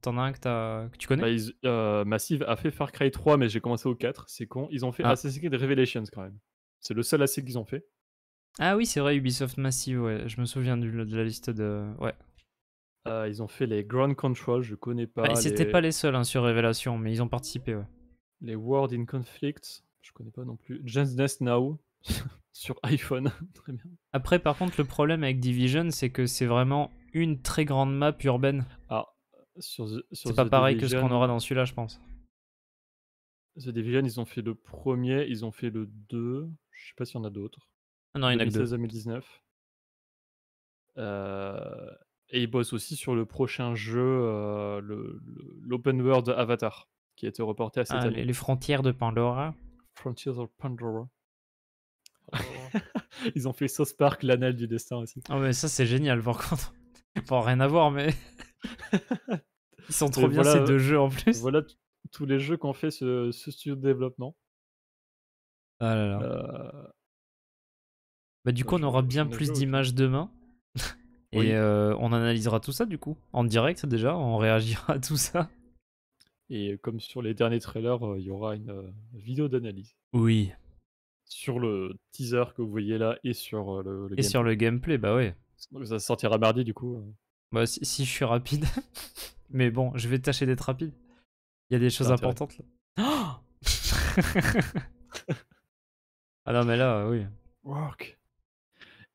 t'en as un que tu connais? Massive a fait Far Cry 3, mais j'ai commencé au 4, c'est con. Ils ont fait Ah. Assassin's Creed Revelations quand même. C'est le seul AC qu'ils ont fait. Ah oui, c'est vrai, Ubisoft Massive, ouais. Je me souviens de la liste de. Ouais. Ils ont fait les Ground Control, je connais Bah, pas. c'était pas les seuls hein, sur Révélation, mais ils ont participé, ouais. Les World in Conflict, je connais pas non plus. Just Dance Now sur iPhone, très bien. Après, par contre, le problème avec Division, c'est que c'est vraiment une très grande map urbaine. Ah, sur C'est pas The pareil que ce qu'on Division, aura dans celui-là, je pense. The Division, ils ont fait le premier, ils ont fait le 2. Je sais pas s'il y en a d'autres. Ah non, il y en a que deux. 2016-2019. Et ils bossent aussi sur le prochain jeu, l'Open World Avatar, qui a été reporté à cette Ah, année. les frontières de Pandora. Frontiers of Pandora. Oh. Ils ont fait South Park, l'anal du destin aussi. Oh, mais ça, c'est génial, par contre. Bon, rien à voir, mais. Ils sont trop Et bien ces deux jeux en plus. Voilà tous les jeux qu'ont fait ce studio de développement. Ah là là. Bah, du coup, on aura bien plus d'images demain. Et Oui. on analysera tout ça, du coup. En direct, déjà. On réagira à tout ça. Et comme sur les derniers trailers, il y aura une vidéo d'analyse. Oui. Sur le teaser que vous voyez là et sur le Et gameplay. sur le gameplay, bah ouais. Donc ça sortira mardi du coup. Bah, si je suis rapide. Mais bon, je vais tâcher d'être rapide. Il y a des choses importantes là. Ah non, mais là, oui. Work.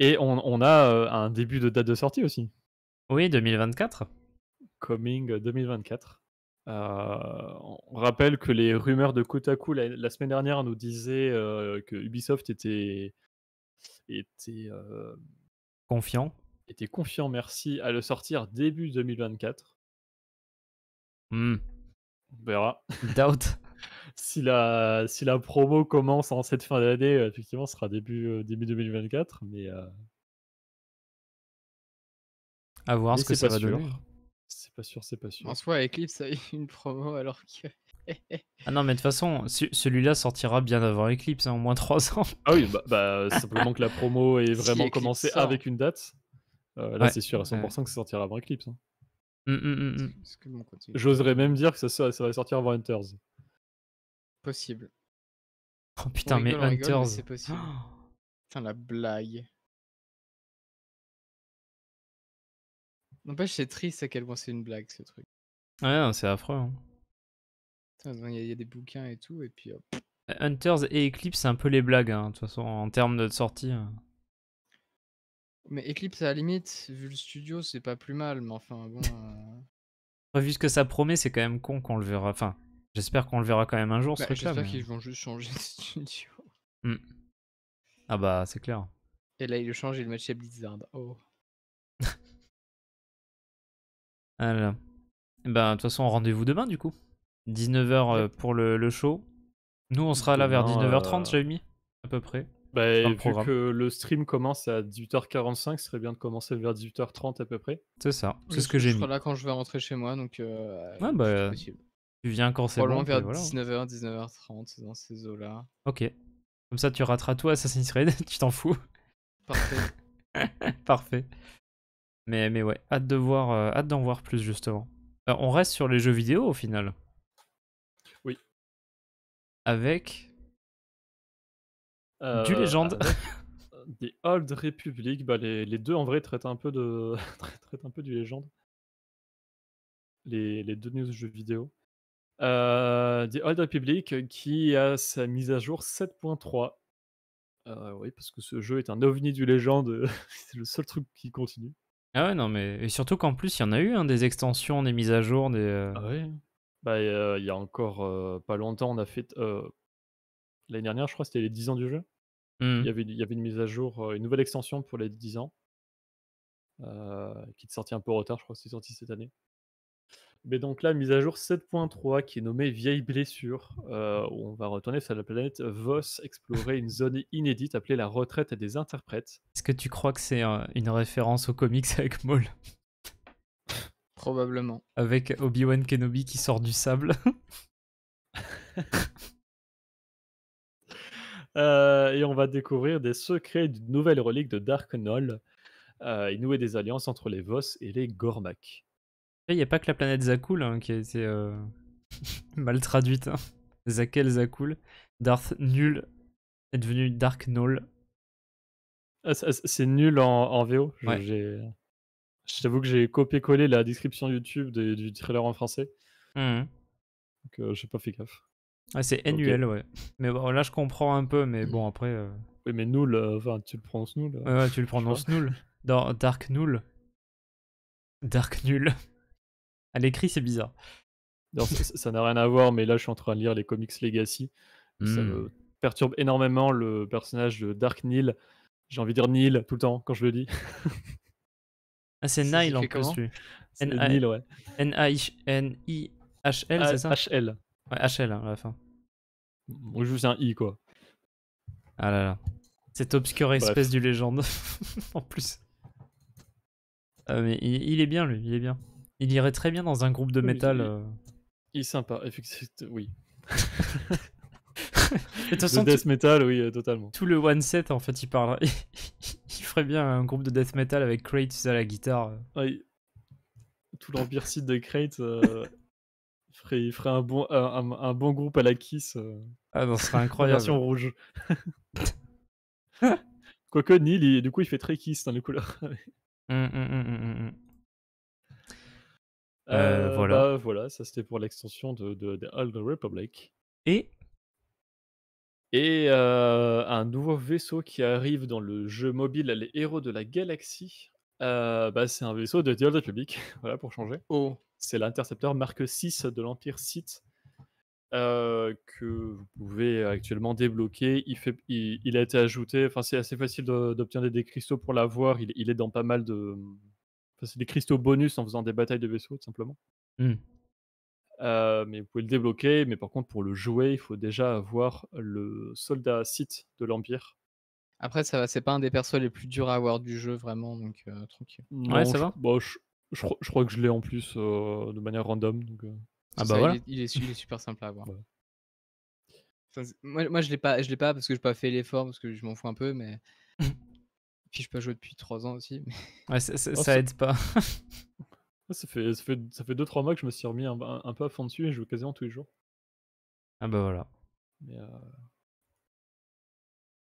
Et on a un début de date de sortie aussi. Oui, 2024. Coming 2024. On rappelle que les rumeurs de Kotaku la semaine dernière nous disaient que Ubisoft était Confiant. confiant, merci, à le sortir début 2024. On verra. Doubt. Si la promo commence en cette fin d'année, effectivement, ce sera début 2024, mais À voir ce que ça va donner. C'est pas sûr, c'est pas sûr. En soi, Eclipse a eu une promo alors que. Ah non, mais de toute façon, celui-là sortira bien avant Eclipse, hein, au moins 3 ans. Ah oui, simplement que la promo est Si vraiment Eclipse commencée sort. avec une date. Là, Ouais. c'est sûr à 100% que ça sortira avant Eclipse. Hein. Parce que mon côté. J'oserais même dire que ça va sortir avant Hunters. Possible. Oh putain, mais on rigole, Hunters. mais c'est possible. Putain, la blague. N'empêche, c'est triste à quel point c'est une blague ce truc. Ouais, non, c'est affreux. Hein. Il y a des bouquins et tout, et puis hop. Hunters et Eclipse, c'est un peu les blagues, hein, de toute façon, en termes de sortie. Mais Eclipse, à la limite, vu le studio, c'est pas plus mal, mais enfin bon. Après, vu ce que ça promet, c'est quand même con qu'on le verra. Enfin, j'espère qu'on le verra quand même un jour, ce Bah, truc-là. j'espère Mais... qu'ils vont juste changer de studio. Hmm. Ah bah, c'est clair. Et là, ils le changent et ils le mettent chez Blizzard. Oh. Ah là là. Eh ben, de toute façon, rendez-vous demain, du coup. 19h Yep. pour le show. Nous, on sera là vers Demain, 19h30, j'avais mis, à peu près. Bah, Dans le vu programme. que le stream commence à 18h45, ce serait bien de commencer vers 18h30 à peu près. C'est ça, c'est Je ce que j'ai Je mis. serai là quand je vais rentrer chez moi, donc Ouais, tout bah, est possible. tu viens quand c'est Probablement bon, puis vers voilà. 19h, 19h30, dans ces eaux-là. Ok. Comme ça, tu rateras tout Assassin's Creed, tu t'en fous. Parfait. Parfait. Mais ouais, hâte d'en voir plus, justement. On reste sur les jeux vidéo, au final. Oui. Avec du Légende. Avec des Old Republic, bah les deux en vrai traitent un peu de traitent un peu du Légende. Les deux news jeux vidéo. The Old Republic qui a sa mise à jour 7.3. Oui, parce que ce jeu est un ovni du Légende, c'est le seul truc qui continue. Ah ouais, non, mais et surtout qu'en plus, il y en a eu hein, des extensions, des mises à jour, des. Ah ouais? Bah, il y a encore, pas longtemps, on a fait, l'année dernière, je crois, c'était les 10 ans du jeu. Hmm. Il y avait une mise à jour, une nouvelle extension pour les 10 ans, qui est sortie un peu en retard, je crois que c'est sorti cette année. Mais donc là, mise à jour 7.3 qui est nommée Vieille blessure, où on va retourner sur la planète Voss, explorer une zone inédite appelée la retraite des interprètes. Est-ce que tu crois que c'est une référence aux comics avec Maul? Probablement. Avec Obi-Wan Kenobi qui sort du sable? Et on va découvrir des secrets d'une nouvelle relique de Dark Knoll, et nouer des alliances entre les Voss et les Gormak. Il n'y a pas que la planète Zakul hein, qui a été mal traduite. Hein. Zakel Zakul. Darth Nul est devenu Dark Knoll. Ah, c'est nul en VO. Ouais. Je t'avoue que j'ai copié-collé la description YouTube du trailer en français, Mhm. donc j'ai pas fait gaffe. Ouais, c'est OK. NUL, ouais. Mais bon, là, je comprends un peu, mais bon, après. Oui, mais nul, enfin, tu le prononces nul, Ouais, tu le je sais pas. prononces Nul. Dans Dark Nul. Dark Nul. À l'écrit, c'est bizarre. Alors ça n'a rien à voir, mais là, je suis en train de lire les comics Legacy. Ça Hmm. me perturbe énormément le personnage de Dark Neil. J'ai envie de dire Neil tout le temps quand je le dis. Ah, c'est Ça Nile en s'écrit plus, comment? lui. C'est Neil, ouais. N-A-I-N-I-H-L, c'est ça? HL. Ouais, H-L hein, à la fin. Moi, juste un I, quoi. Ah là là. Cette obscure espèce Bref. du légende. En plus. Mais il est bien, lui, il est bien. Il irait très bien dans un groupe de Oui, métal. il est sympa, effectivement, oui. De toute De façon, death metal, oui, totalement. tout le one set, en fait, il parlerait. Il ferait bien un groupe de death metal avec Kratos à la guitare. Ouais, tout l'empire site de Crate, il ferait un bon groupe à la Kiss, Ah non, ce serait en incroyable. version rouge. Quoique Neil, du coup, il fait très Kiss dans les couleurs. Voilà. Bah voilà, ça c'était pour l'extension de Old Republic. Et Et un nouveau vaisseau qui arrive dans le jeu mobile Les Héros de la Galaxie, bah, c'est un vaisseau de The Old Republic, voilà pour changer. Oh. C'est l'intercepteur Mark 6 de l'Empire Sith, que vous pouvez actuellement débloquer. Il a été ajouté, enfin c'est assez facile d'obtenir des cristaux pour l'avoir. Il est dans pas mal de, enfin c'est des cristaux bonus en faisant des batailles de vaisseaux tout simplement. hmm. Mais vous pouvez le débloquer, mais par contre pour le jouer, il faut déjà avoir le soldat Sith de l'Empire. Après, ça va, c'est pas un des persos les plus durs à avoir du jeu, vraiment, donc tranquille. Ouais, Non, ça va? je crois que je l'ai en plus, de manière random, donc Ah C'est bah ça, voilà. il est super simple à avoir. Ouais. Enfin, moi je l'ai pas parce que j'ai pas fait l'effort, parce que je m'en fous un peu, mais puis je peux jouer depuis 3 ans aussi. Ouais, Oh ça aide pas. ça fait 2-3 mois que je me suis remis un peu à fond dessus et je joue quasiment tous les jours. Ah bah voilà. Mais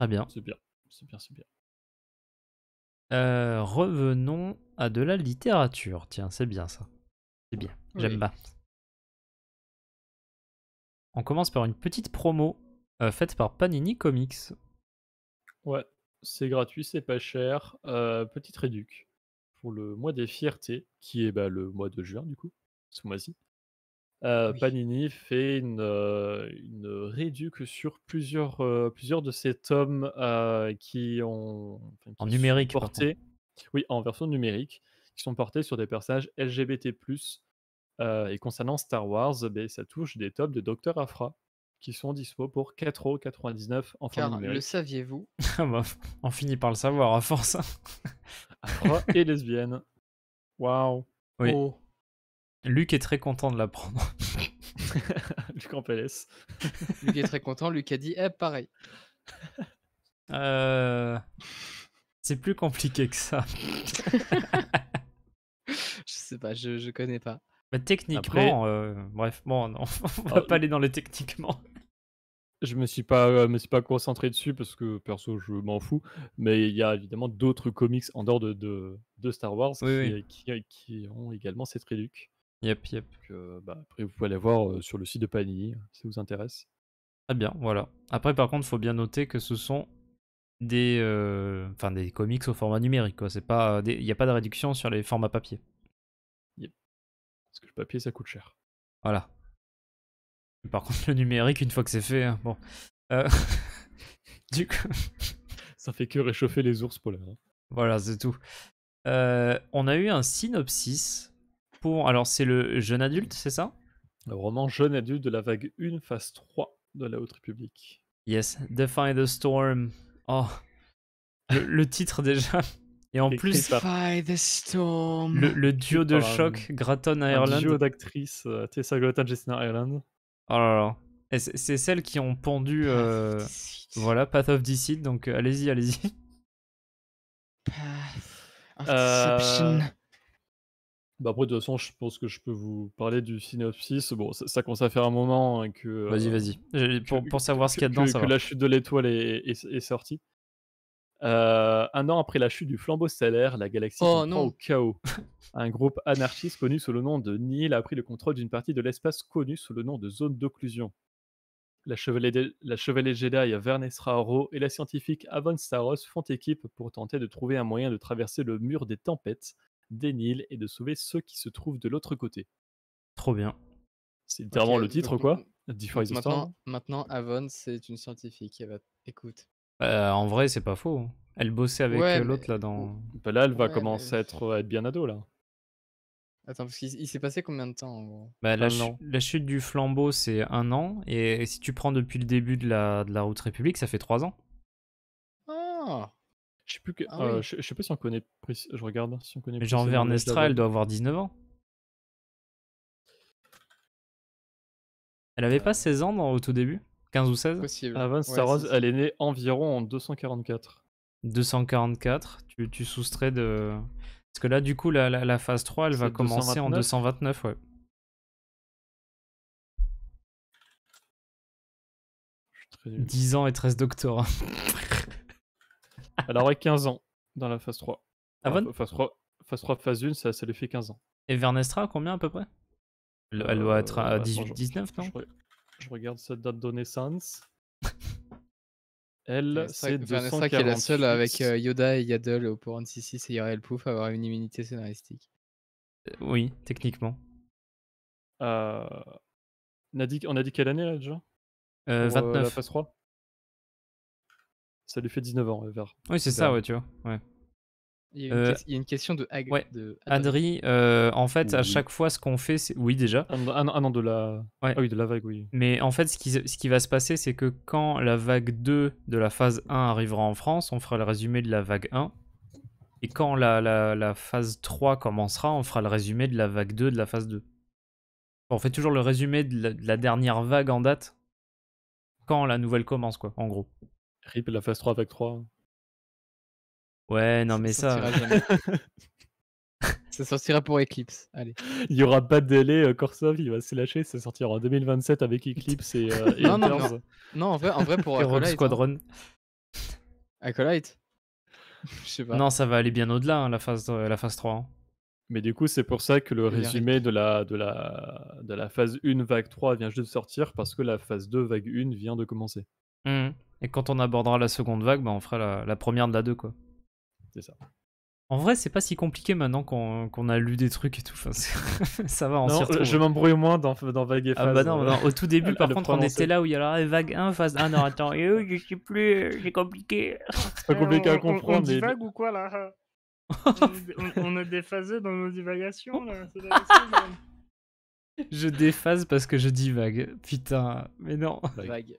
Très bien. c'est bien, c'est bien, c'est bien. Revenons à de la littérature. Tiens, c'est bien ça. C'est bien. J'aime Oui. bien. On commence par une petite promo faite par Panini Comics. Ouais, c'est gratuit, c'est pas cher. Petite réduc pour le mois des fiertés, qui est le mois de juin, du coup, ce mois-ci. Oui. Panini fait une réduc sur plusieurs de ces tomes qui En qui sont numérique, par contre. portés, oui, en version numérique, qui sont portés sur des personnages LGBT+. Et concernant Star Wars, ça touche des tomes de Dr. Aphra qui sont dispo pour 4,99 € en format Car le numérique. saviez-vous? Ah bah, on finit par le savoir à force. Hein. Aphra est lesbienne. Waouh! Oui. Oh. Luc est très content de l'apprendre. Luc en PLS. Luc est très content. Luc a dit pareil. C'est plus compliqué que ça. Je sais pas, je connais pas. Bah, techniquement, bref, bon, non, on va Ah, pas aller dans les techniquement. je me suis pas concentré dessus parce que perso je m'en fous, mais il y a évidemment d'autres comics en dehors de Star Wars Oui, qui ont également cette réduc. Yep. Donc, après vous pouvez aller voir sur le site de Panini si ça vous intéresse. Très bien, voilà. Après, par contre, faut bien noter que ce sont des comics au format numérique, quoi. C'est pas, il n'y a pas de réduction sur les formats papier. Parce que le papier ça coûte cher. Voilà. Par contre, le numérique, une fois que c'est fait, hein, bon. Du coup, Ça fait que réchauffer les ours polaires. Hein. voilà, c'est tout. On a eu un synopsis pour. Alors, c'est le jeune adulte, c'est ça? Le roman jeune adulte de la vague 1, phase 3 de la Haute République. Yes, Defy the Storm. Oh, le titre déjà. Et en Écrit plus, par- Defy the storm. le duo de par un- choc, Gratton Un Ireland. duo d'actrices, Tessa Glotton, Jessica Ireland. Oh là là. Et c'est celles qui ont pondu. Voilà, Path of Deceit, donc allez-y. Path of Deception. Après, de toute façon, je pense que je peux vous parler du synopsis. Bon, ça commence à faire un moment hein, que, Vas-y. Pour savoir ce qu'il y a dedans, ça que va. la chute de l'étoile est sortie. Un an après la chute du flambeau stellaire, la galaxie Oh, comprend non. au chaos. Un groupe anarchiste connu sous le nom de Nihil a pris le contrôle d'une partie de l'espace connue sous le nom de zone d'occlusion. La chevalier Jedi Vernestra Raux et la scientifique Avon Staros font équipe pour tenter de trouver un moyen de traverser le mur des tempêtes, des Nils et de sauver ceux qui se trouvent de l'autre côté. Trop bien. C'est littéralement Ok, le titre, donc, quoi. Defy the Storm. Maintenant, Avon, c'est une scientifique. Écoute. En vrai, c'est pas faux. Hein. Elle bossait avec Ouais, l'autre mais- là dans. Là, elle va Ouais, commencer à être bien ado, là. Attends, parce qu'il s'est passé combien de temps en gros? Bah, Un an. la chute du flambeau, c'est 1 an. Et si tu prends depuis le début de la Route République, ça fait 3 ans. Ah, Je sais plus que. Ah oui. Je sais pas si on connaît. Je regarde si on connaît. Mais genre précisément l'âge Vernestra, elle d'Avon. doit avoir 19 ans. Elle avait pas 16 ans au tout début? 15 ou 16? Possible. Avon Ouais, Staros, c'est- elle est née environ en 244. 244, tu soustrais de. Parce que là, du coup, la phase 3, elle va C'est commencer en 229? 229, ouais. Je suis très nul. 10 ans et 13 doctorats. Elle aurait 15 ans dans la phase 3. Avon Phase 3, phase 1, ça lui fait 15 ans. Et Vernestra, combien à peu près? Elle doit être à Attends, 18-19, non? je regarde sa date de naissance. Elle, Vernestra c'est Vernestra qui est la seule avec 248. Yoda et Yaddle au Power 66 et Uriel Pouf à avoir une immunité scénaristique. Oui, techniquement. On a dit quelle année là déjà pour, la 29. phase 3. Ça lui fait 19 ans, Ver. Oui, c'est ça, ouais, tu vois. Ouais. Il y a une question de Ouais. de Adri, en fait, à Oui. chaque fois, ce qu'on fait, c'est. Oui, déjà. Un an de la. Ouais. Ah oui, de la vague, oui. Mais en fait, ce qui va se passer, c'est que quand la vague 2 de la phase 1 arrivera en France, on fera le résumé de la vague 1. Et quand la phase 3 commencera, on fera le résumé de la vague 2 de la phase 2. On fait toujours le résumé de la dernière vague en date quand la nouvelle commence, quoi, en gros. RIP la phase 3, vague 3. Ouais, non, mais ça. sortira jamais. Ça sortira pour Eclipse. Allez. Il y aura pas de délai, Corsov, il va se lâcher, ça sortira en 2027 avec Eclipse et Non, non, Hunters. Non, en vrai pour Et Rogue Acolyte. Squadron. Acolyte. Je sais pas. Non, ça va aller bien au-delà, hein, la phase 3. Hein. Mais du coup, c'est pour ça que le Il y a résumé de la phase 1 vague 3 vient juste de sortir parce que la phase 2 vague 1 vient de commencer. Mhm. Et quand on abordera la seconde vague, bah, on fera la première de la 2, quoi. C'est ça. En vrai, c'est pas si compliqué maintenant qu'on a lu des trucs et tout. Enfin, ça va, on s'y Non, retrouve. je m'embrouille moins dans vague et Ah phase. bah non, non, au tout début, à par le contre, on prononcer. était là où il y a la vague 1, phase 1. Non, attends, je sais plus, c'est compliqué. C'est pas compliqué à comprendre, On mais divague ou quoi là? On est déphasé dans nos divagations là. C'est la chose, Je déphase parce que je divague. Putain, mais non. Vague.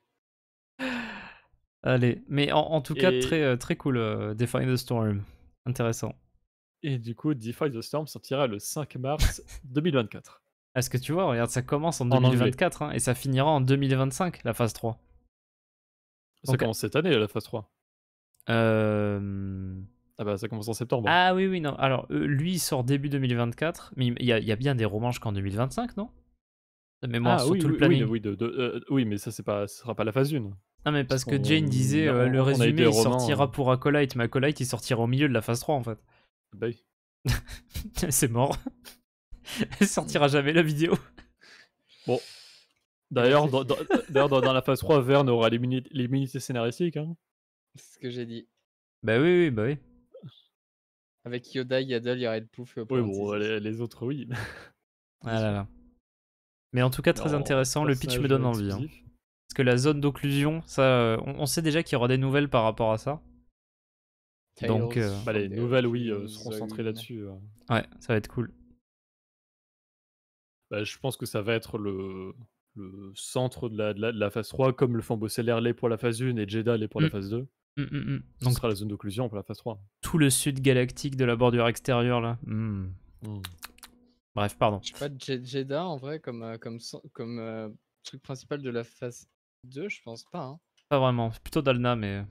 Allez, mais en tout cas, Et- très cool, Defy the Storm. Intéressant. Et du coup, Defy the Storm sortira le 5 mars 2024. Est-ce que tu vois, regarde, ça commence en En anglais. 2024 hein, et ça finira en 2025, la phase 3. Ça Donc- commence cette année, la phase 3. Euh... Ah bah ça commence en septembre. Ah oui, oui, non. Alors, lui, il sort début 2024, mais il y a bien des romans jusqu'en 2025, non? De mémoire sur tout le planning. Oui, mais ça, ce sera pas la phase 1. Ah, mais parce que qu'on- Jane disait, on- le on a eu résumé, des il romans, sortira pour Acolyte, mais Acolyte, il sortira au milieu de la phase 3, en fait. Bah oui. C'est mort. Il sortira jamais, la vidéo. D'ailleurs, dans la phase 3, Verne aura l'immunité scénaristique. Hein. C'est ce que j'ai dit. Bah oui, oui, bah oui. Avec Yoda, Yaddle, il y aurait de pouf et Oui, bon, les autres, oui. Ah là là. Mais en tout cas, très Non, intéressant. Le pitch me personnage donne envie. Hein. exclusif. Parce que la zone d'occlusion, ça, on sait déjà qu'il y aura des nouvelles par rapport à ça. Donc, Tales Bah, les from the nouvelles, oui, Occlusion seront centrées Zone. là-dessus. Ouais, ça va être cool. Bah, je pense que ça va être le centre de la phase 3, comme le flambeau stellaire l'est pour la phase 1 et Jeddah l'est pour la phase 2. Ce Donc, sera la zone d'occlusion pour la phase 3. tout le sud galactique de la bordure extérieure, là. Bref, pardon. Je sais pas, Jeddah en vrai, comme truc principal de la phase 2, je pense pas. Hein. Pas vraiment. C'est plutôt Dalna, mais...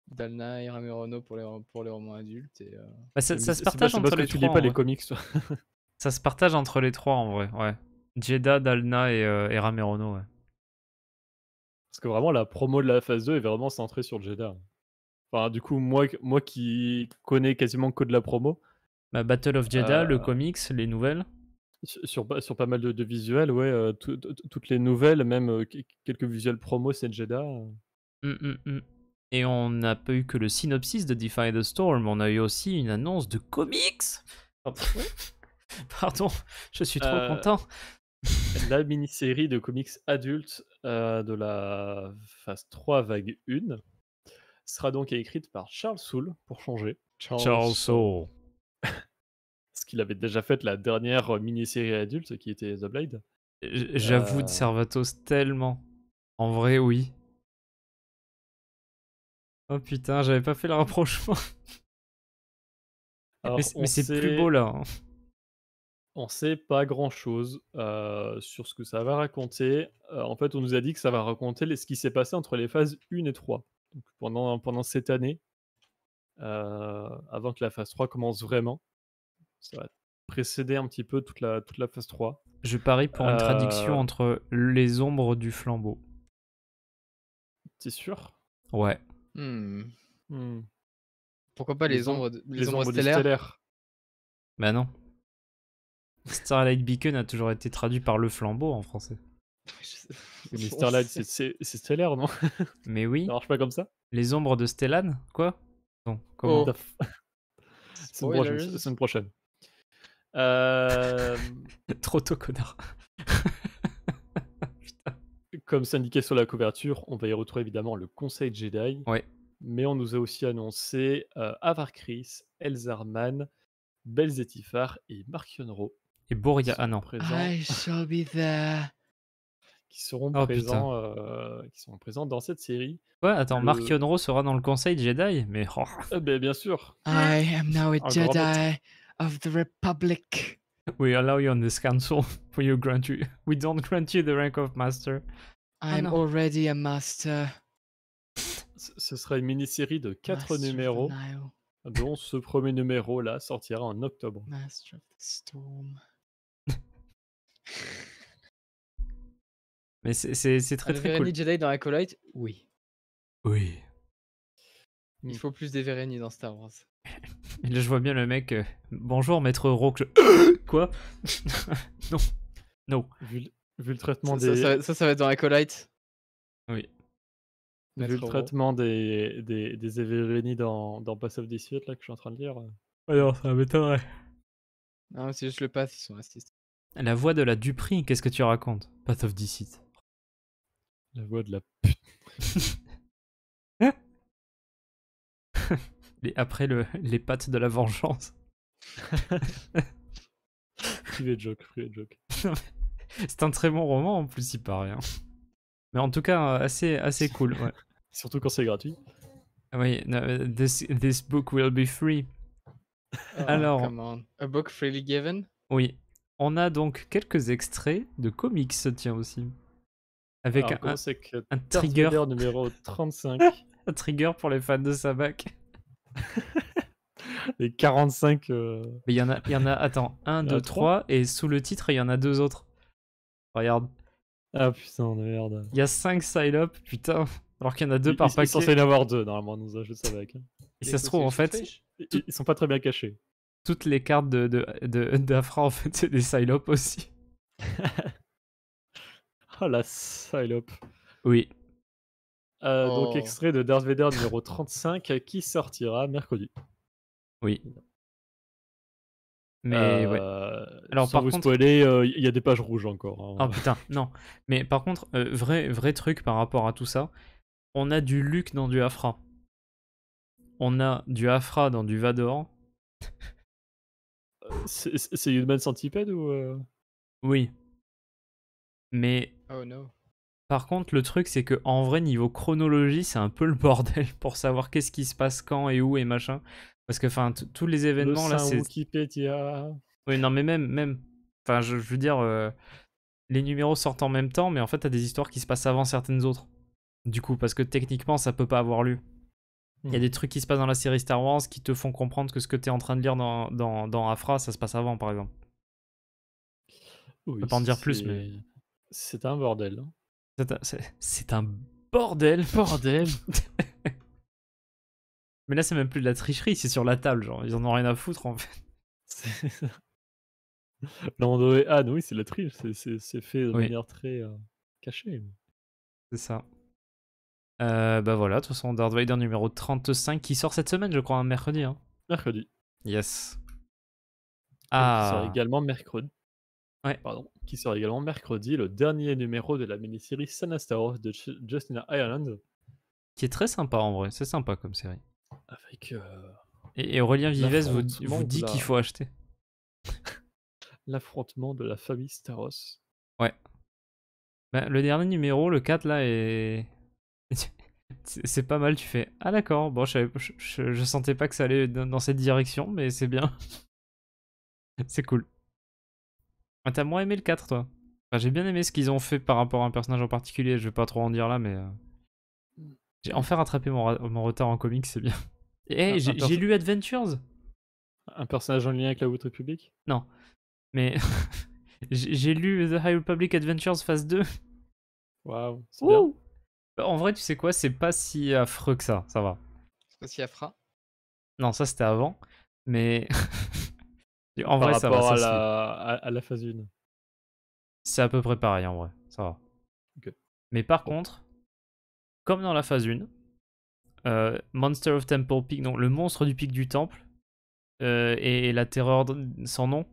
Dalna et Ramerono pour les romans adultes. Et, Bah, ça Mais se c'est partage parce entre que les tu trois. lis pas en les vrai. comics, toi. Ça se partage entre les trois, en vrai, ouais. Jeddah, Dalna et Ramerono, ouais. Parce que vraiment, la promo de la phase 2 est vraiment centrée sur Jeddah. Enfin, du coup, moi qui connais quasiment que de la promo, Bah, Battle of Jeddah, le comics, les nouvelles. sur pas mal de visuels, ouais, toutes les nouvelles, même quelques visuels promo, c'est Jeddah. Et on n'a pas eu que le synopsis de Defy the Storm, on a eu aussi une annonce de comics. Pardon, je suis trop content. La mini-série de comics adultes de la phase 3 vague 1 sera donc écrite par Charles Soule, pour changer. Charles Soule. Parce qu'il avait déjà fait la dernière mini-série adulte qui était The Blade. J'avoue de Servatos tellement. En vrai, oui. Oh putain, j'avais pas fait le rapprochement. Alors, mais c'est plus beau là. Hein. On sait pas grand-chose sur ce que ça va raconter. En fait, on nous a dit que ça va raconter ce qui s'est passé entre les phases 1 et 3. Donc, pendant cette année, avant que la phase 3 commence vraiment. Ça va précéder un petit peu toute la phase 3. Je parie pour une traduction entre les ombres du flambeau. T'es sûr? Ouais. Pourquoi pas les ombres du stellaires? Bah non. Starlight Beacon a toujours été traduit par le flambeau en français. Mais Starlight, c'est stellaire, non? Mais oui. Ça marche pas comme ça? Les ombres de Stellan? Quoi? Non, comment? C'est une prochaine. Trop tôt, connard. Putain. Comme c'est indiqué sur la couverture, on va y retrouver évidemment le Conseil Jedi. Ouais. Mais on nous a aussi annoncé Avar Kriss, Elzarman, Belzetifar et Markionro. Et Boria, ah non. I shall be there. Qui seront présents dans cette série. Ouais, attends, Mark Yonro sera dans le Conseil Jedi, mais bien sûr. I am now a Jedi of the Republic. We allow you on this council. We don't grant you the rank of master. I'm already a master. Ce sera une mini-série de 4 numéros, dont ce premier numéro là sortira en octobre. Master of the Storm. Mais c'est très très cool. Jedi dans Acolyte? Oui. Oui. Il faut plus d'Evereny dans Star Wars. Et là, je vois bien le mec. Bonjour, maître Rourke. Quoi? Non. Non. Vu le traitement Ça, des, ça va être dans Acolyte. Oui. vu Maître le Rourke. traitement des Evereni dans Pass of Deceit là que je suis en train de lire. Alors, ça m'étonnerait. Non, c'est juste le pass, ils sont racistes. La voix de la Dupri, qu'est-ce que tu racontes? Path of Deceit. La voix de la Après les pattes de la vengeance. private joke. C'est un très bon roman en plus, il paraît. Hein. Mais en tout cas, assez cool. Ouais. Surtout quand c'est gratuit. Oui, no, this book will be free. Oh, Alors- come on. A book freely given? Oui. On a donc quelques extraits de comics, tiens aussi. Avec Alors, on un commence avec un Darth trigger. Vader numéro 35 trigger pour les fans de Sabak. et 45. Mais il y en a, attends, 1, Il y en a 2, 3, et sous le titre, il y en a 2 autres. Regarde, Ah putain, de merde. il y a 5 side-up, putain. Alors qu'il y en a 2 par Ils sont censés paquet. en avoir 2 normalement dans un jeu de Sabak. Et ça se trouve, en fait, Ils sont pas très bien cachés. toutes les cartes d'Afra, en fait, c'est des side-up aussi. Oh la salope. Oui. Donc Oh. extrait de Darth Vader numéro 35 qui sortira mercredi. Oui. Mais ouais. Alors, Sans par vous contre- spoiler, il y a des pages rouges encore. Hein. Oh putain, non. Mais par contre, vrai truc par rapport à tout ça, on a du Luke dans du Afra. On a du Afra dans du Vador. C'est Human Centipede ou Oui. Mais Oh no. par contre, le truc, c'est que en vrai, niveau chronologie, c'est un peu le bordel pour savoir qu'est-ce qui se passe quand et où et machin. Parce que, enfin, tous les événements, le là, Saint c'est... Wikipédia. Oui, non, mais même... Enfin, je veux dire, les numéros sortent en même temps, mais en fait, t'as des histoires qui se passent avant certaines autres. Du coup, parce que techniquement, ça peut pas avoir lieu. Il y a des trucs qui se passent dans la série Star Wars qui te font comprendre que ce que t'es en train de lire dans Afra, ça se passe avant, par exemple. Oui, peux pas en dire plus, mais- C'est un bordel. hein. C'est un bordel. Bordel. Mais là, c'est même plus de la tricherie, c'est sur la table, genre, ils en ont rien à foutre, en fait. Ah non, oui, c'est la triche. C'est fait de Oui. manière très cachée. C'est ça. Bah voilà, de toute façon, Darth Vader numéro 35 qui sort cette semaine, je crois, un mercredi. Hein. Mercredi. Yes. Et qui sort Ah. également mercredi. Ouais. Pardon. Qui sort également mercredi, le dernier numéro de la mini-série Sanastaros de Justina Ireland. Qui est très sympa en vrai, c'est sympa comme série. Avec Et Aurélien Vives vous L'affrontement dit de la- qu'il faut acheter. l'affrontement de la famille Staros. Bah, le dernier numéro, le 4 là, est. C'est pas mal, tu fais. Ah d'accord, bon, je sentais pas que ça allait dans cette direction, mais c'est bien. C'est cool. Ah, t'as moins aimé le 4, toi? Enfin, j'ai bien aimé ce qu'ils ont fait par rapport à un personnage en particulier, je vais pas trop en dire là, mais. J'ai enfin rattrapé mon retard en comics, c'est bien. Et Un j'ai perso- lu Adventures! Un personnage en lien avec la Haute République. Non. Mais. j'ai lu The High Republic Adventures phase 2. Waouh, c'est bien. Ouh. En vrai, tu sais quoi, c'est pas si affreux que ça va. C'est pas si Afra. Non, ça c'était avant, mais en Par vrai ça va, rapport ça se lit. à la phase 1. C'est à peu près pareil en vrai, ça va. Ok. Mais par contre, comme dans la phase 1, Monster of Temple Peak, donc le monstre du pic du temple, et la terreur sans nom,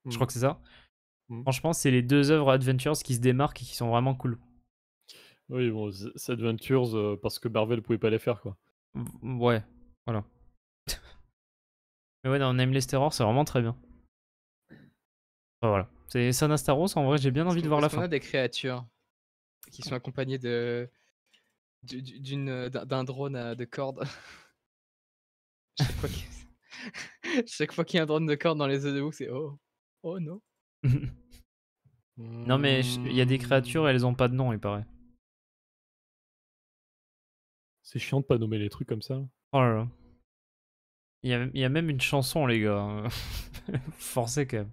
je crois que c'est ça. Franchement, c'est les 2 œuvres Adventures qui se démarquent et qui sont vraiment cool. Oui, bon, c'est Adventures parce que Marvel pouvait pas les faire, quoi. Ouais, voilà. Mais ouais, dans Nameless Terror, c'est vraiment très bien. Enfin, voilà. C'est Sanastaros, en vrai, j'ai bien envie de voir la On fin. a des créatures qui sont accompagnées d'un drone de corde. Chaque fois qu'il y a un drone de corde dans les œufs de c'est oh non. Non, mais il y a des créatures et elles ont pas de nom, il paraît. C'est chiant de pas nommer les trucs comme ça. Oh là là. Il y a même une chanson, les gars. Forcé quand même.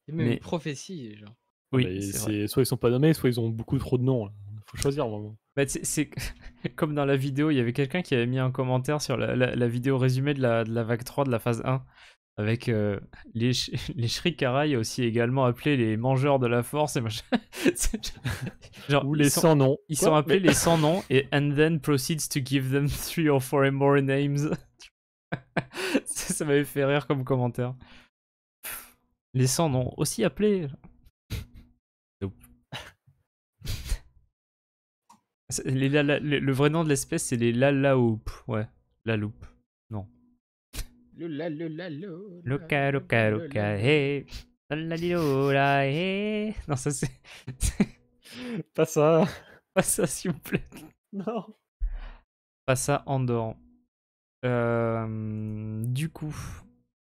Il y a même Mais- une prophétie, genre. Oui, Mais c'est vrai. soit ils sont pas nommés, soit ils ont beaucoup trop de noms. Là. Faut choisir, vraiment. Bah, c'est comme dans la vidéo, il y avait quelqu'un qui avait mis un commentaire sur la vidéo résumée de la vague 3 de la phase 1 avec les Shrikarai, aussi également appelés les mangeurs de la force et machin. Genre, Ou les sans noms. ils sont Quoi appelés Mais- les sans noms et and then proceeds to give them 3 or 4 more names. Ça m'avait fait rire comme commentaire. Les sans noms, aussi appelés. Nope. Le vrai nom de l'espèce, c'est les Lalaoup. Ouais, Laloup. Non. Loka, loka, loka, hey. Lalalilula, hey. Non, ça c'est. Pas ça. Pas ça, s'il vous plaît. Non. Pas ça, Andorre. Du coup.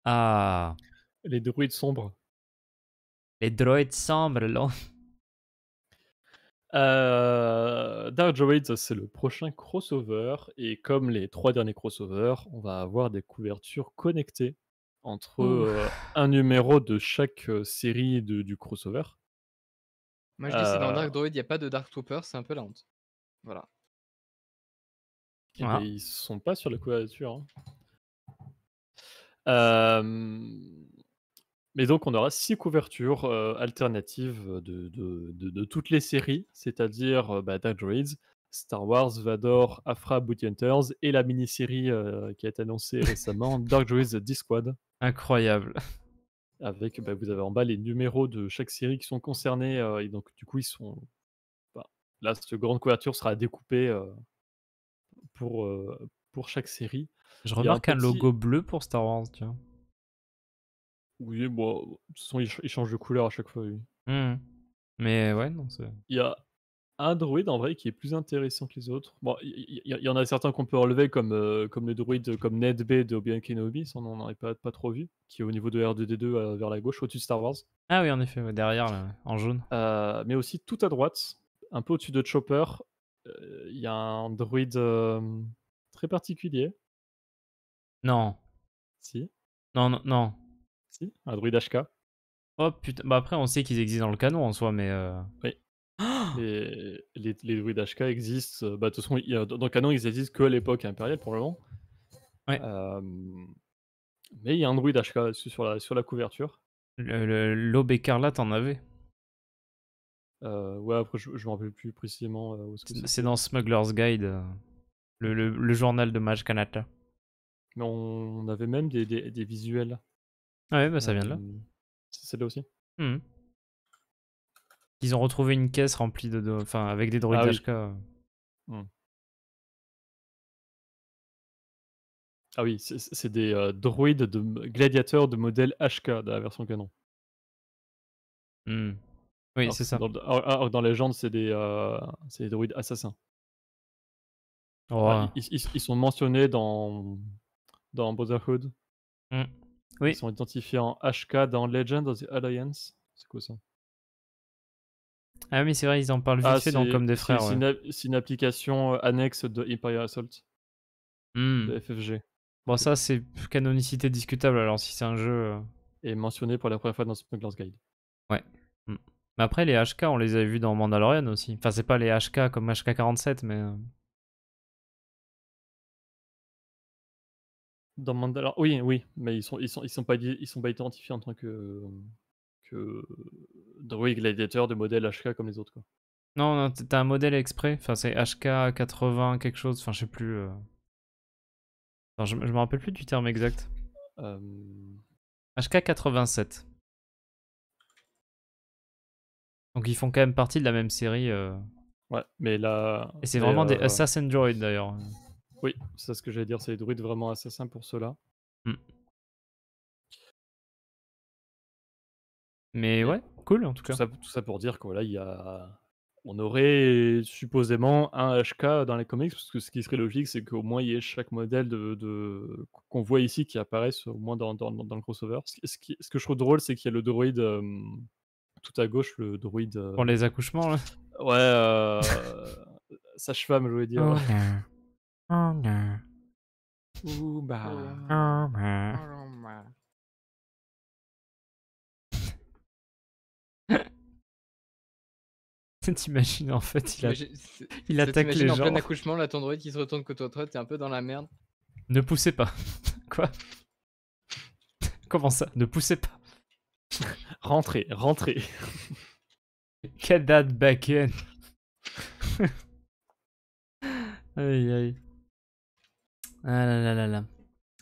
Ah. Les druides sombres. Les droïdes sombres, là. Dark Droids, c'est le prochain crossover. Et comme les 3 derniers crossovers, on va avoir des couvertures connectées entre un numéro de chaque série du crossover. Moi, je dis, si dans Euh, Dark Droid, il n'y a pas de Dark Trooper, c'est un peu la honte. Voilà. et Voilà. ben, ils sont pas sur la couverture. Hein. Euh, Mais donc, on aura 6 couvertures alternatives de toutes les séries, c'est-à-dire Dark Droids, Star Wars, Vador, Afra, Bounty Hunters et la mini-série qui a été annoncée récemment, Dark Droids D-Squad. Incroyable. Avec, vous avez en bas les numéros de chaque série qui sont concernés, et donc du coup, ils sont. Bah, là, cette grande couverture sera découpée pour chaque série. Je Il y a un remarque un petit. logo bleu pour Star Wars, tu vois. Oui, bon, de toute façon, ils changent de couleur à chaque fois. Oui. Hmm. Mais ouais, non, c'est. Il y a un droïde en vrai qui est plus intéressant que les autres. Bon, il y en a certains qu'on peut relever comme le droïde comme Ned B de Obi-Wan Kenobi, ça on n'en avait pas trop vu, qui est au niveau de R2D2 vers la gauche, au-dessus de Star Wars. Ah oui, en effet, ouais, derrière, là, ouais, en jaune. Mais aussi tout à droite, un peu au-dessus de Chopper, il y a un droïde très particulier. Non. Si, Non, non, non. si, un droïde HK. Oh putain. Bah après, on sait qu'ils existent dans le canon en soi, mais. Oui. Les druides HK existent. De toute façon, dans le canon, ils existent que à l'époque impériale pour le moment. Ouais. Mais il y a un druide HK sur la couverture. L'aube écarlate en avait. Ouais, après, je me rappelle plus précisément où est-ce que C'est c'était. dans Smuggler's Guide, le journal de Maj Kanata. Mais on avait même des visuels. Ah ouais, bah ça vient de là. C'est celle-là aussi. Mhm. Ils ont retrouvé une caisse remplie enfin, avec des droïdes Ah oui. HK. Ah oui, c'est des droïdes de gladiateurs de modèle HK de la version canon. Hmm. Oui, Alors c'est que ça. dans Legend, c'est des droïdes assassins. Oh. Ah, ils sont mentionnés dans Brotherhood. Hmm. Oui. Ils sont identifiés en HK dans Legend of the Alliance. C'est quoi ça? Ah oui, c'est vrai, ils en parlent vite fait dans Comme des frères. Ouais. C'est une application annexe de Imperial Assault, Hmm. de FFG. Bon, ça, c'est canonicité discutable, alors si c'est un jeu. Et mentionné pour la première fois dans Smuggler's Guide. Ouais. Hmm. Mais après, les HK, on les avait vus dans Mandalorian aussi. Enfin, c'est pas les HK comme HK-47, mais. Dans Mandalore, oui, mais ils sont pas identifiés en tant que droïdes gladiateurs de modèle HK comme les autres, quoi. Non, non, t'as un modèle exprès. Enfin, c'est HK-80 quelque chose. Enfin, je sais plus. Enfin, je me rappelle plus du terme exact. Euh, HK-87. Donc ils font quand même partie de la même série. Ouais, mais là. Et c'est vraiment des Assassin Droid d'ailleurs. Oui, c'est ce que j'allais dire, c'est des druides vraiment assassins pour cela. Hmm. Mais ouais, cool en tout cas. Tout ça pour dire que voilà, on aurait supposément un HK dans les comics, parce que ce qui serait logique, c'est qu'au moins il y ait chaque modèle qu'on voit ici qui apparaisse au moins dans le crossover. Ce que je trouve drôle, c'est qu'il y a le droïde tout à gauche, le droïde. Pour les accouchements là. Ouais, sage-femme, je voulais dire. Oh non. Oh non. Ouh, bah. Oh non. T'imagines, en fait, il ça attaque les t'imagine en plein gens. accouchement, là, ton droïde qui se retourne côté toi, t'es un peu dans la merde. Ne poussez pas. Quoi? Comment ça? Ne poussez pas. Rentrez. Get that back in. Aïe aïe. Ah là là là là.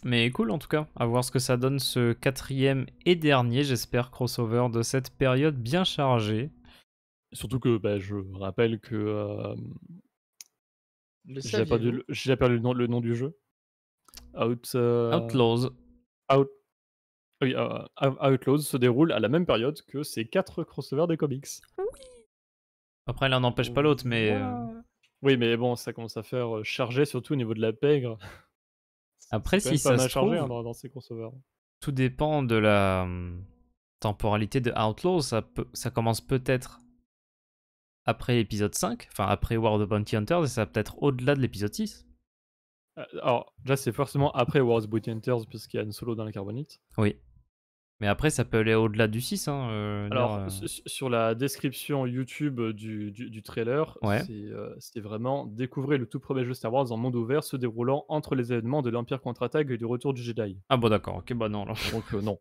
Mais cool en tout cas, à voir ce que ça donne ce 4e et dernier, j'espère, crossover de cette période bien chargée. Surtout que je rappelle que Le j'ai déjà perdu, saviez-vous? j'ai déjà perdu le nom du jeu. Outlaws. Oui, Outlaws se déroule à la même période que ces 4 crossovers des comics. Après, l'un n'empêche pas l'autre, mais Voilà. Oui, mais bon, ça commence à faire chargé, surtout au niveau de la pègre. après, C'est quand si même pas ça mal se chargé trouve, dans ces crossovers. tout dépend de la temporalité de Outlaws. Ça commence peut-être après l'épisode 5, enfin après War of the Bounty Hunters, et ça va peut-être au-delà de l'épisode 6. Alors, là, c'est forcément après Wars Bounty Hunters, puisqu'il y a une solo dans la carbonite. Oui. Mais après, ça peut aller au-delà du 6. Alors, sur la description YouTube du trailer, Ouais. c'est vraiment découvrir le tout premier jeu Star Wars en monde ouvert se déroulant entre les événements de l'Empire contre-attaque et du retour du Jedi. Ah bon, d'accord, ok, bah non. Alors. Donc, non.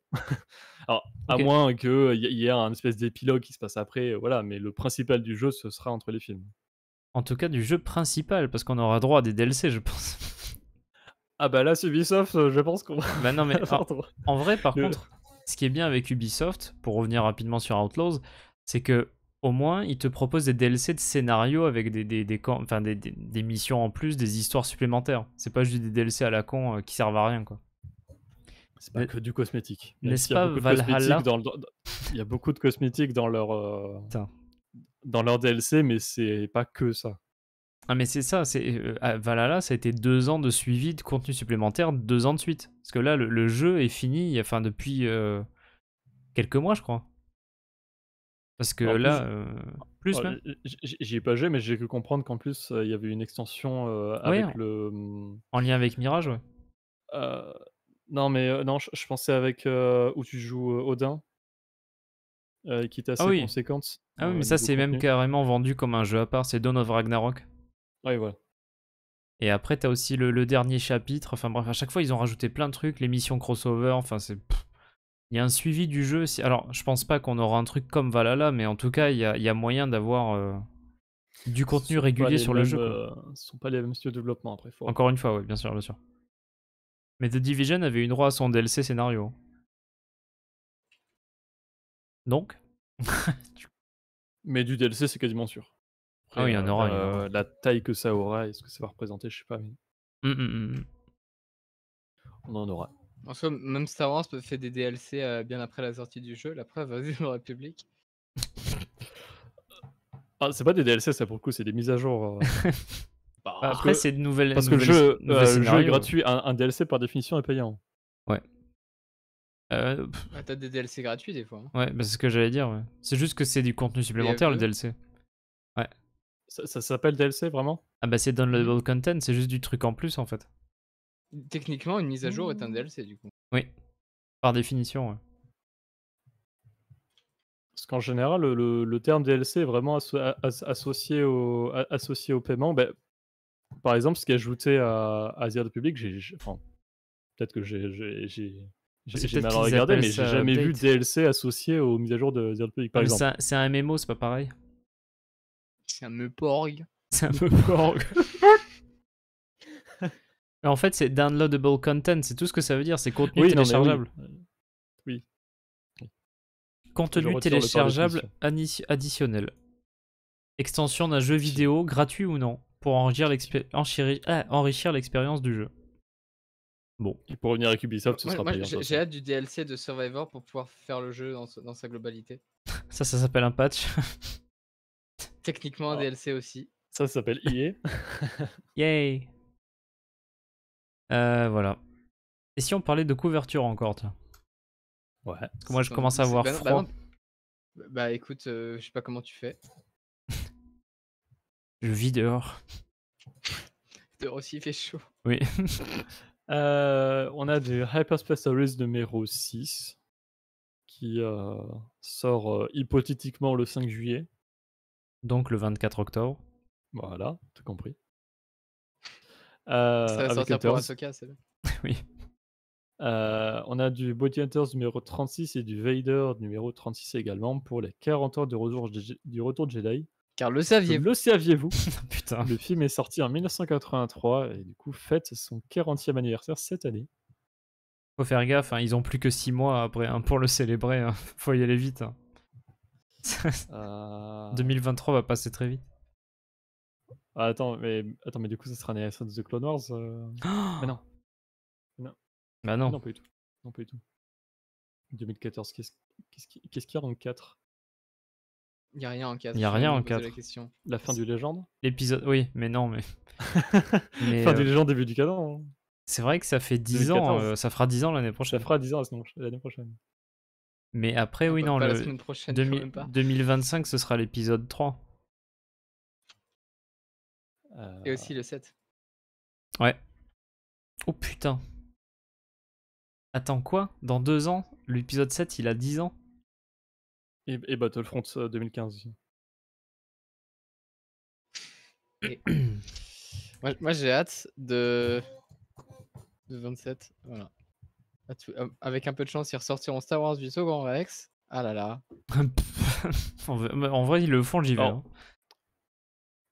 Alors, à Ok. moins qu'il y ait un espèce d'épilogue qui se passe après, voilà, mais le principal du jeu, ce sera entre les films. En tout cas, du jeu principal, parce qu'on aura droit à des DLC, je pense. Ah bah là, Ubisoft, je pense qu'on va Bah non, mais avoir droit. en vrai, par Le- contre, ce qui est bien avec Ubisoft, pour revenir rapidement sur Outlaws, c'est que au moins, ils te proposent des DLC de scénario avec des missions en plus, des histoires supplémentaires. C'est pas juste des DLC à la con qui servent à rien, quoi. C'est pas que du cosmétique. Même N'est-ce s'il y a pas beaucoup de Valhalla? cosmétiques il y a beaucoup de cosmétiques Putain. dans leur DLC, mais c'est pas que ça. Ah mais c'est ça, Valhalla, ça a été 2 ans de suivi de contenu supplémentaire, 2 ans de suite. Parce que là, le jeu est fini, enfin depuis quelques mois, je crois. Parce que En plus, là, plus même. j'y ai pas joué, mais j'ai cru comprendre qu'en plus, il y avait une extension Ouais, avec le. en lien avec Mirage, ouais. Euh, non, mais non, je pensais avec où tu joues Odin, qui était Ah assez oui, conséquente ah oui, mais ça niveau c'est même contenu. carrément vendu comme un jeu à part, c'est Dawn of Ragnarok. Ouais, voilà. Et après, t'as aussi le dernier chapitre, enfin bref, à chaque fois ils ont rajouté plein de trucs, les missions crossover, enfin c'est. Il y a un suivi du jeu. Alors, je pense pas qu'on aura un truc comme Valhalla, mais en tout cas, il y a moyen d'avoir du contenu régulier sur le jeu, quoi. Ce sont pas les mêmes studios de développement après. Encore une fois, ouais, bien sûr, bien sûr. Mais The Division avait eu droit à son DLC scénario. Donc, Mais du DLC, c'est quasiment sûr. ah oui, il y en aura, il y en aura. La taille que ça aura et ce que ça va représenter, je sais pas, mais on en aura. En soi, même Star Wars fait des DLC bien après la sortie du jeu. La preuve, vas-y, le République. Ah, c'est pas des DLC, ça pour le coup, c'est des mises à jour. Après, c'est de nouvelles. Parce que le jeu est scénarios. gratuit, un DLC par définition est payant. Ouais. T'as des DLC gratuits des fois. Ouais, bah, c'est ce que j'allais dire. Ouais. C'est juste que c'est du contenu supplémentaire, le DLC. Ouais. Ça s'appelle DLC vraiment? Ah bah c'est downloadable content, c'est juste du truc en plus en fait. Techniquement, une mise à jour est un DLC du coup. Oui, par définition. Ouais. Parce qu'en général, le terme DLC est vraiment associé au paiement. Par exemple, ce qui est ajouté à The Republic, enfin, peut-être que j'ai peut-être mal qu'ils regardé, appellent mais j'ai ça jamais vu update. DLC associé aux mises à jour de The Republic, par Mais exemple. c'est un MMO, c'est pas pareil. C'est un Meporg. C'est un peu porg. Mais en fait, c'est downloadable content, c'est tout ce que ça veut dire, c'est contenu Oui, non, mais téléchargeable. oui. Contenu Je retire le par téléchargeable définition. additionnel. Extension d'un jeu vidéo, gratuit ou non, pour enrichir l'expérience du jeu. Bon. Et pour revenir avec Ubisoft, ce sera payant. J'ai hâte du DLC de Survivor pour pouvoir faire le jeu dans sa globalité. Ça s'appelle un patch. Techniquement, un DLC aussi. Ça s'appelle EA. Yay. Voilà. Et si on parlait de couverture encore, tiens. Ouais. Parce que moi, je commence à avoir froid. Bah écoute, je sais pas comment tu fais. Je vis dehors. Dehors aussi, il fait chaud. Oui. On a du Hyperspace Stories numéro 6 qui sort hypothétiquement le 5 juillet. Donc le 24 octobre. Voilà, tout compris. Ça va Avec sortir pour Hunters. Ahsoka, c'est là. Oui. On a du Body Hunters numéro 36 et du Vader numéro 36 également pour les 40 ans du retour de Jedi. Car le saviez-vous? Le saviez-vous? Putain. Le film est sorti en 1983 et du coup fête son 40e anniversaire cette année. Faut faire gaffe, hein, ils ont plus que 6 mois après hein, pour le célébrer. Hein. Faut y aller vite. Hein. Euh, 2023 va passer très vite. attends, mais du coup ça sera un anniversaire de The Clone Wars Mais non. Bah non. Non, pas du tout. Non, pas du tout. 2014, qu'est-ce qu'il y a dans le 4? Il y a rien en 4. Y a rien en 4. La question. La fin du Légende? L'épisode, oui, mais non, mais. Mais, Fin du Légende, début du canon. Hein. C'est vrai que ça fait 10 ans, 2014. ça fera 10 ans l'année Ça prochaine. fera 10 ans l'année prochaine. Mais après, oui, non, Pas la le semaine prochaine, quand même pas. 2025, ce sera l'épisode 3. Et aussi le 7. Ouais. Oh putain. Attends, quoi? Dans 2 ans, l'épisode 7, il a 10 ans? Et Battlefront 2015 aussi. Moi j'ai hâte de 27. Voilà. Avec un peu de chance, ils ressortiront Star Wars du second Rex. Ah là là. En vrai, ils le font, j'y vais. Alors, Hein.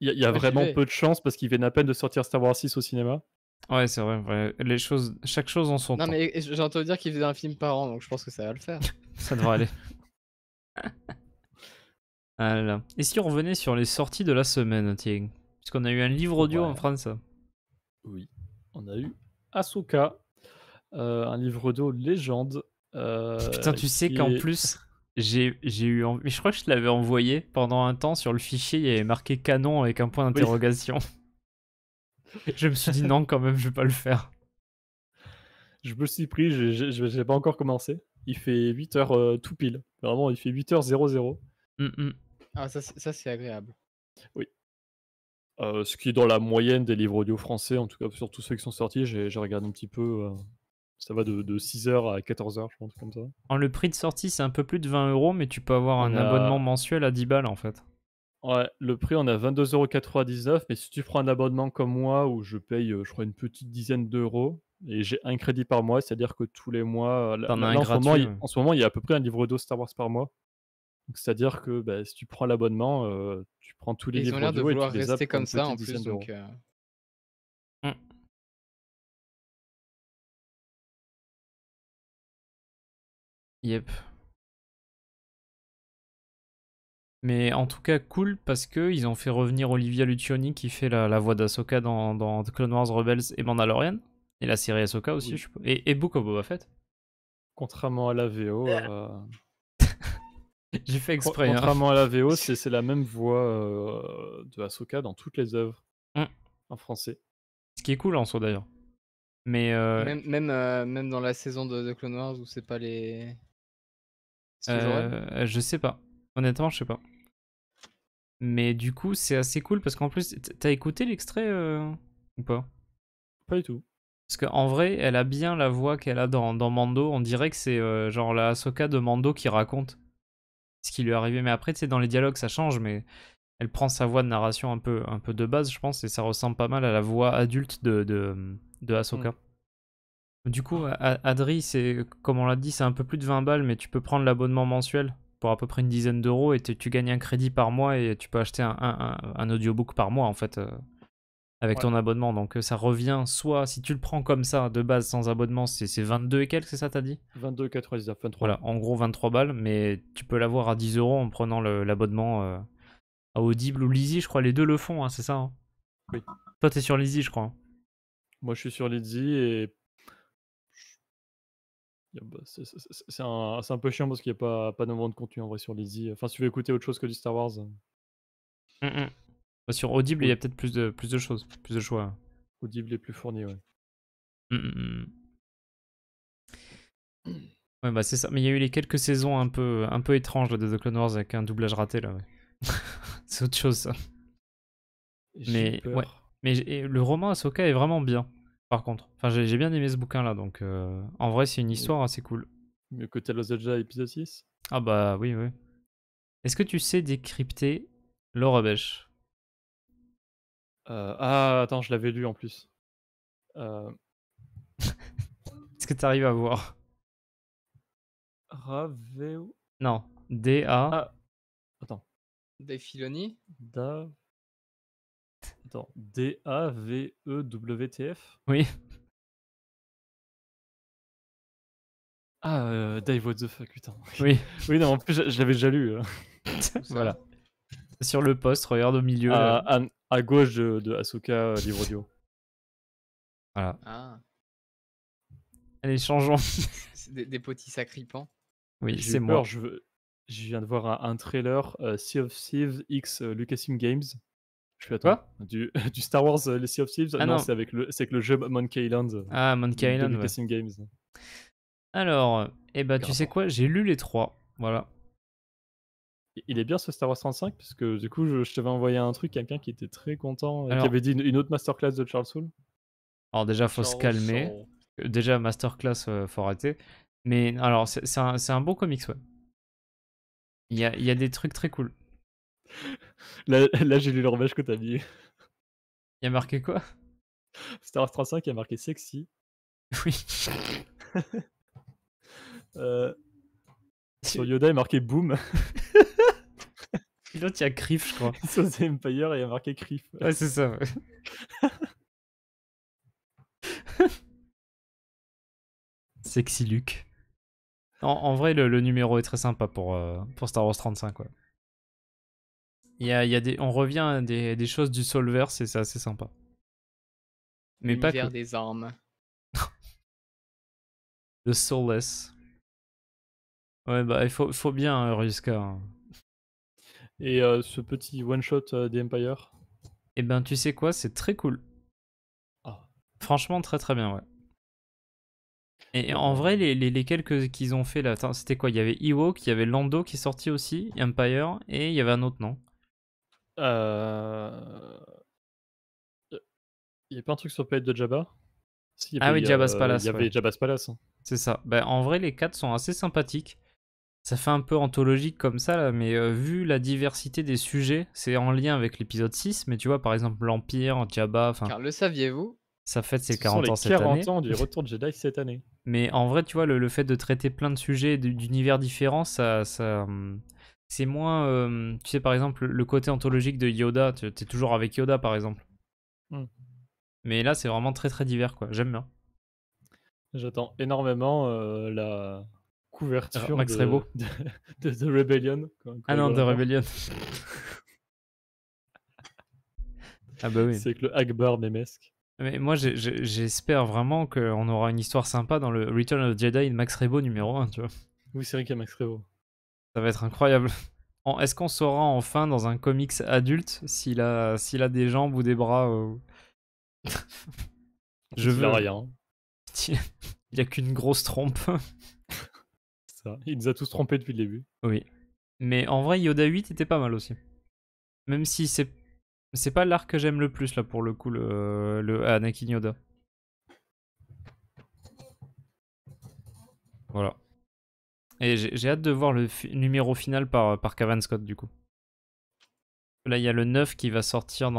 Il y a Moi, j'y vraiment vais. peu de chance parce qu'ils viennent à peine de sortir Star Wars 6 au cinéma. Ouais, c'est vrai. Les choses, chaque chose en son Non temps. mais j'ai entendu dire qu'ils faisaient un film par an, donc je pense que ça va le faire. Ça devrait aller. Ah là là. Et si on revenait sur les sorties de la semaine, tiens? Puisqu'on a eu un livre audio en Ouais. France. Oui. On a eu Ahsoka, un livre audio légende. Putain, tu sais qu'en plus, j'ai eu envie. Mais je crois que je te l'avais envoyé pendant un temps sur le fichier, il y avait marqué canon avec un point d'interrogation. Je me suis dit non, quand même, je vais pas le faire. Je me suis pris, j'ai pas encore commencé. Il fait 8h tout pile. Vraiment, il fait 8h00. Ah ça c'est agréable. Oui. Ce qui est dans la moyenne des livres audio français, en tout cas sur tous ceux qui sont sortis, j'ai regardé un petit peu. Ça va de 6h à 14h, je pense, comme ça. Le prix de sortie, c'est un peu plus de 20 €, mais tu peux avoir un On a- abonnement mensuel à 10 balles en fait. Ouais, le prix, on a 22,99 €, mais si tu prends un abonnement comme moi, où je paye, je crois, une petite dizaine d'euros, et j'ai un crédit par mois, c'est-à-dire que tous les mois, T'en as un en ce moment, gratuit. Ouais. en ce moment, il y a à peu près un livre audio Star Wars par mois. Donc, c'est-à-dire que bah, si tu prends l'abonnement, tu prends tous les Et ils ont livres l'air de audio et vouloir tu les rester zappes pour comme une ça en petite plus, dizaine d'euros. donc Yep. Mais en tout cas, cool parce que ils ont fait revenir Olivia Lucioni qui fait la voix d'Ahsoka dans Clone Wars Rebels et Mandalorian. Et la série Ahsoka aussi, Oui. je suppose. Et Book of Boba Fett. Contrairement à la VO, J'ai fait exprès. Hein. contrairement à la VO, c'est la même voix de Ahsoka dans toutes les œuvres en français. Ce qui est cool en soi d'ailleurs. Mais même dans la saison de Clone Wars où c'est pas les. C'est toujours elle. je sais pas. Honnêtement, je sais pas. Mais du coup, c'est assez cool parce qu'en plus, t'as écouté l'extrait ou pas? Pas du tout. Parce qu'en vrai, elle a bien la voix qu'elle a dans Mando. On dirait que c'est genre la Ahsoka de Mando qui raconte ce qui lui est arrivé. Mais après, tu sais, dans les dialogues, ça change. Mais elle prend sa voix de narration un peu de base, je pense. Et ça ressemble pas mal à la voix adulte de Ahsoka. Du coup, Adri, c'est, comme on l'a dit, c'est un peu plus de 20 balles. Mais tu peux prendre l'abonnement mensuel pour à peu près une dizaine d'euros. Et tu gagnes un crédit par mois. Et tu peux acheter un audiobook par mois, en fait. Avec ton abonnement, donc ça revient soit si tu le prends comme ça de base sans abonnement, c'est 22 et quelques, c'est ça t'as dit? 22,99, 23. Voilà, en gros 23 balles, mais tu peux l'avoir à 10 € en prenant l'abonnement à Audible ou Lizzy, je crois, les deux le font, hein, c'est ça hein? Oui. Toi t'es sur Lizzy, je crois. Hein. Moi je suis sur Lizzy et c'est un peu chiant parce qu'il n'y a pas énormément de contenu en vrai sur Lizzy. Enfin, si tu veux écouter autre chose que du Star Wars. Bah, sur Audible, il y a Oui. peut-être plus de choses, plus de choix. Audible est plus fourni, ouais. Ouais, bah c'est ça. Mais il y a eu les quelques saisons un peu étranges là, de The Clone Wars avec un doublage raté là. Ouais. C'est autre chose ça. Mais ouais. Mais le roman Ahsoka est vraiment bien. Par contre, enfin j'ai bien aimé ce bouquin là, donc en vrai c'est une histoire assez cool. Mieux que Tales of the Jedi épisode 6. Ah bah oui. Est-ce que tu sais décrypter Laura Bèche. Attends, je l'avais lu en plus. Est-ce que tu arrives à voir? Raveo. Non. D-A. Ah, attends. Dave Filoni. Attends. D-A-V-E-W-T-F. Oui. Dave, what the fuck, putain. Oui. Oui, non, en plus, je l'avais déjà lu. Voilà. Sur le poste, regarde au milieu. là. À gauche de Asuka, livre audio. Voilà. Ah, Allez, changeons. c'est des petits sacripants. Oui, J'ai c'est eu moi. peur, je viens de voir un trailer Sea of Thieves X Lucasfilm Games. Je fais attends. Quoi? Du Star Wars Sea of Thieves? Ah non, non. c'est avec le jeu Monkey Island Ah, de Monkey Island, ouais. Lucasfilm Games. Alors, eh ben, tu sais rapport. quoi? J'ai lu les 3. Voilà. Il est bien ce Star Wars 35 parce que du coup, je t'avais envoyé un truc, quelqu'un qui était très content, Alors- qui avait dit une autre masterclass de Charles Soule. Alors déjà, faut se calmer. Déjà, masterclass, faut arrêter. Mais alors, c'est un bon comics, ouais. Il y a des trucs très cool. Là j'ai lu le rebêche que t'as mis. Il y a marqué quoi? Star Wars 35, il y a marqué sexy. Oui. Sur Yoda, il y a marqué boom. Puis l'autre, il y a Criff, je crois. Sur The Empire, il y a marqué Criff. Ouais, c'est ça. Ouais. Sexy Luke. En vrai, le numéro est très sympa pour Star Wars 35, ouais. Il y a on revient à des choses du Soulverse et c'est assez sympa. Mais pas L'univers que. des armes. Le Soulless. Ouais, bah, il faut bien, Ruska. Hein. Et ce petit one-shot The Empire. Eh ben, tu sais quoi? C'est très cool. Ah. Franchement, très très bien, ouais. Et en vrai, les quelques qu'ils ont fait là, attends, c'était quoi? Il y avait Ewok, il y avait Lando qui est sorti aussi, Empire, et il y avait un autre nom. Il y a pas un truc sur Planète de Jabba? Si, il y Ah avait, oui, Jabba's Palace, il y avait ouais. Jabba's Palace. C'est ça. Bah, en vrai, les 4 sont assez sympathiques. Ça fait un peu anthologique comme ça, là, mais vu la diversité des sujets, c'est en lien avec l'épisode 6, mais tu vois, par exemple, l'Empire, Jabba, enfin, Car le saviez-vous? ça fête ses Ce sont 40 les ans cette année. 40 ans du retour de Jedi cette année. Mais en vrai, tu vois, le fait de traiter plein de sujets d'univers différents, c'est moins. Tu sais, par exemple, le côté anthologique de Yoda, t'es toujours avec Yoda, par exemple. Hmm. Mais là, c'est vraiment très très divers, quoi. J'aime bien. J'attends énormément la couverture Max de, Rebo. de The Rebellion. Ah non, de Rebellion. Ah bah oui. C'est avec le Akbar memesque. Mais moi, j'espère vraiment qu'on aura une histoire sympa dans le Return of the Jedi de Max Rebo numéro 1, tu vois. Oui, c'est vrai qu'il y a Max Rebo. Ça va être incroyable. Est-ce qu'on saura enfin dans un comics adulte s'il a des jambes ou des bras Je Il veux. a rien. Il a qu'une grosse trompe. Ça. Il nous a tous trompés depuis le début. Oui. Mais en vrai, Yoda 8 était pas mal aussi. Même si c'est pas l'arc que j'aime le plus là pour le coup, le Anakin Yoda. Voilà. Et j'ai hâte de voir le numéro final par Cavan Scott du coup. Là, il y a le 9 qui va sortir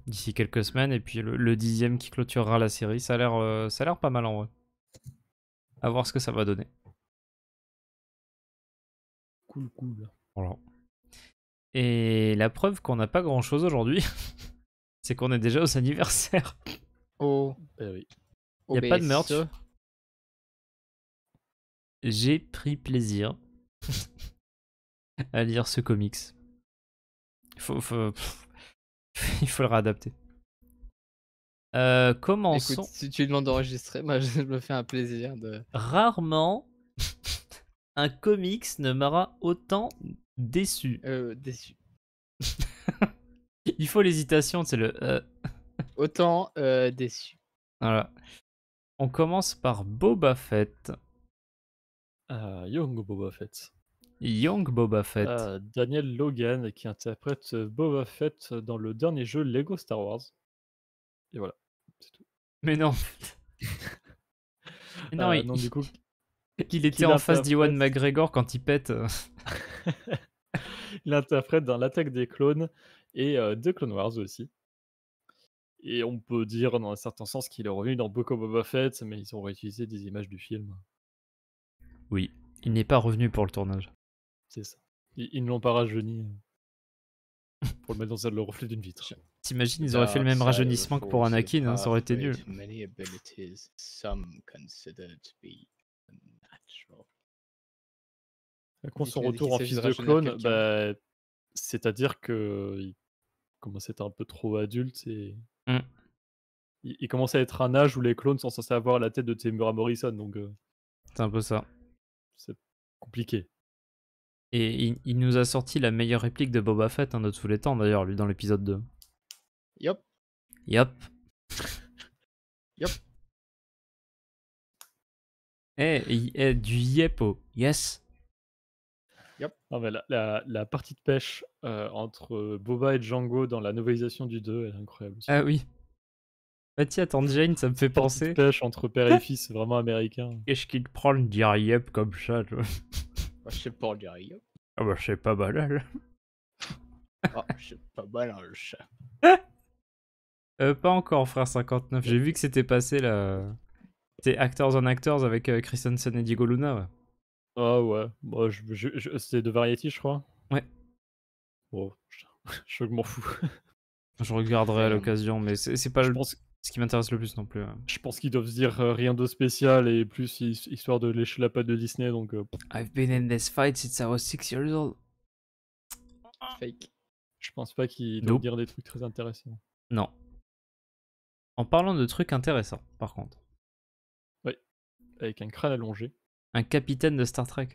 d'ici quelques semaines, et puis le 10e qui clôturera la série. Ça a l'air pas mal en vrai. À voir ce que ça va donner. Cool. Voilà. Et la preuve qu'on n'a pas grand chose aujourd'hui, c'est qu'on est déjà aux anniversaires. Oh. Oui. Il n'y a pas de merch. J'ai pris plaisir à lire ce comics. Il faut le réadapter. Commençons. Écoute, si tu demandes d'enregistrer, moi je me fais un plaisir de. Rarement un comics ne m'aura autant déçu. Déçu. Il faut l'hésitation, c'est le. Autant déçu. Voilà. On commence par Boba Fett. Young Boba Fett. Young Boba Fett. Daniel Logan qui interprète Boba Fett dans le dernier jeu Lego Star Wars. Et voilà, c'est tout. Mais non. Mais non, non, du coup, il était en face d'Iwan McGregor quand il pète. Il interprète dans l'Attaque des clones et The Clone Wars aussi. Et on peut dire dans un certain sens qu'il est revenu dans Book of Boba Fett, mais ils ont réutilisé des images du film. Oui, il n'est pas revenu pour le tournage. C'est ça. Ils ne l'ont pas rajeuni pour le mettre dans le reflet d'une vitre. T'imagines, ils auraient fait le même rajeunissement que pour Anakin, hein, ça aurait été nul. Many abilities, some considered to be unnatural. Quand son Dit qu'il retour en s'agit fils de de rajeunir clone, quelqu'un. c'est-à-dire qu'il commence à être un peu trop adulte et Mm. il commence à être un âge où les clones sont censés avoir la tête de Temuera Morrison, donc C'est un peu ça. c'est compliqué. Et il nous a sorti la meilleure réplique de Boba Fett de tous les temps, d'ailleurs, lui, dans l'épisode 2. Yup. Yup. Yup. Du yep au yes. Non, mais la partie de pêche entre Boba et Django dans la novélisation du 2, elle est incroyable aussi. Ah oui. Bah tiens, attends, Jane, ça me fait Partie de penser. pêche entre père et fils, c'est vraiment américain. Qu'est-ce qu'il te prend de dire yep comme ça, tu vois? Moi, je sais pas dire yup. Ah bah, c'est pas banal. Oh, c'est pas mal, chat. Pas encore, frère 59. J'ai vu que c'était passé là. C'était Actors on Actors avec Christensen et Diego Luna, ouais. Ah ouais, moi, c'était de Variety, je crois. Ouais. Bon, je m'en fous. Je regarderai à Damn. l'occasion, mais c'est pas Je le- pense, ce qui m'intéresse le plus non plus. je pense qu'ils doivent se dire rien de spécial et plus histoire de lécher la patte de Disney, donc I've been in this fight since I was 6 years old. Fake. je pense pas qu'ils doivent Nope. dire des trucs très intéressants. Non. En parlant de trucs intéressants, par contre. Avec un crâne allongé. Un capitaine de Star Trek.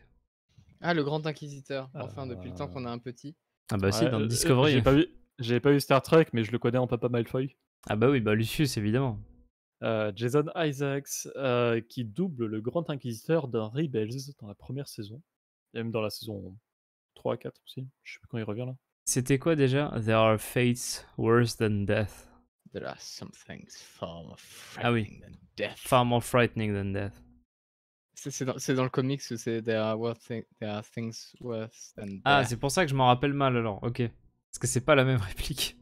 Ah, le grand inquisiteur. Enfin, depuis le temps qu'on a un petit. Ah bah si, Ouais, dans Discovery. J'avais pas vu Star Trek, mais je le connais en Papa Malfoy. Ah bah oui, bah Lucius, évidemment. Jason Isaacs, qui double le grand inquisiteur dans Rebels dans la première saison. Et même dans la saison 3, 4 aussi. Je sais plus quand il revient là. C'était quoi déjà? There are fates worse than death. There are some things far more Ah oui. frightening than death. Far more frightening than death. C'est dans le comics où c'est there are things worse than Ah, death. c'est pour ça que je m'en rappelle mal alors, ok. Parce que c'est pas la même réplique.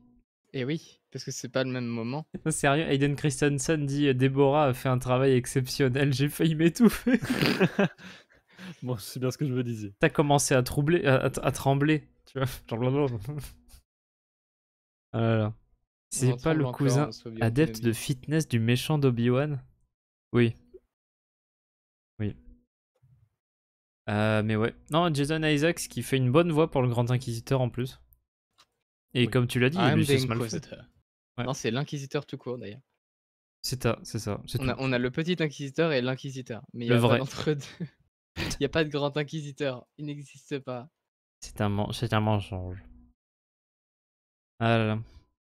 Et oui, parce que c'est pas le même moment. Non, sérieux, Hayden Christensen dit Déborah a fait un travail exceptionnel, j'ai failli m'étouffer. Bon, c'est bien ce que je me disais. T'as commencé à troubler, à trembler, tu vois. Genre, ah là là. On C'est en pas le tremble encore, cousin on se souvient adepte de Kenobi. fitness du méchant d'Obi-Wan? Oui. Oui. Mais ouais. Non, Jason Isaacs qui fait une bonne voix pour le Grand Inquisiteur en plus. Et Oui. comme tu l'as dit, I'm the Lucius Malfoy. Inquisitor. Ouais. Non, c'est l'inquisiteur tout court d'ailleurs. C'est ça, c'est ça. C'est tout. On a le petit inquisiteur et l'inquisiteur. Mais il y Le a vrai. pas d'entre-deux. Il n'y a pas de grand inquisiteur. Il n'existe pas. C'est un mensonge. Ah là là.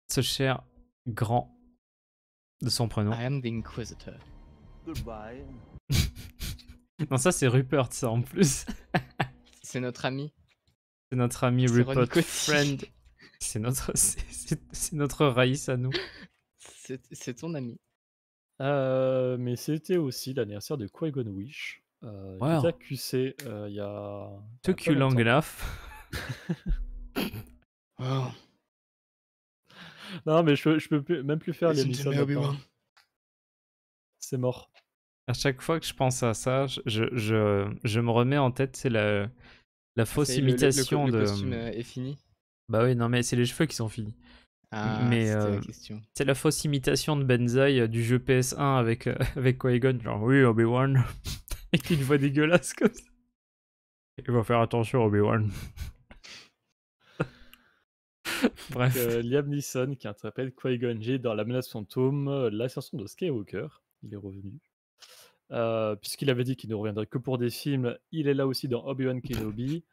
Ce cher grand de son prénom. I am the Inquisitor. Goodbye. Non, ça c'est Rupert, ça en plus. C'est notre ami. C'est notre ami C'est Rupert Ron Coty. Friend. C'est notre Raïs à nous. C'est ton ami. Mais c'était aussi l'anniversaire de Qui-Gon Wish. Wow. Qui était accusé il y a. Took pas you long longtemps. enough. Oh. Non, mais je peux même plus faire Listen l'émission. to me, Obi-Wan. C'est mort. À chaque fois que je pense à ça, je me remets en tête, c'est la fausse Ça y est, le imitation de. costume est fini. Bah oui, non, mais c'est les cheveux qui sont finis. Ah, Mais, c'était la question. C'est la fausse imitation de Benzaï du jeu PS1 avec, avec Qui-Gon, genre oui, Obi-Wan. Avec une voix dégueulasse comme ça. Il va faire attention, Obi-Wan. Bref. Liam Neeson qui interprète Qui-Gon Jinn dans La Menace Fantôme, l'ascension de Skywalker. Il est revenu. Puisqu'il avait dit qu'il ne reviendrait que pour des films, il est là aussi dans Obi-Wan Kenobi.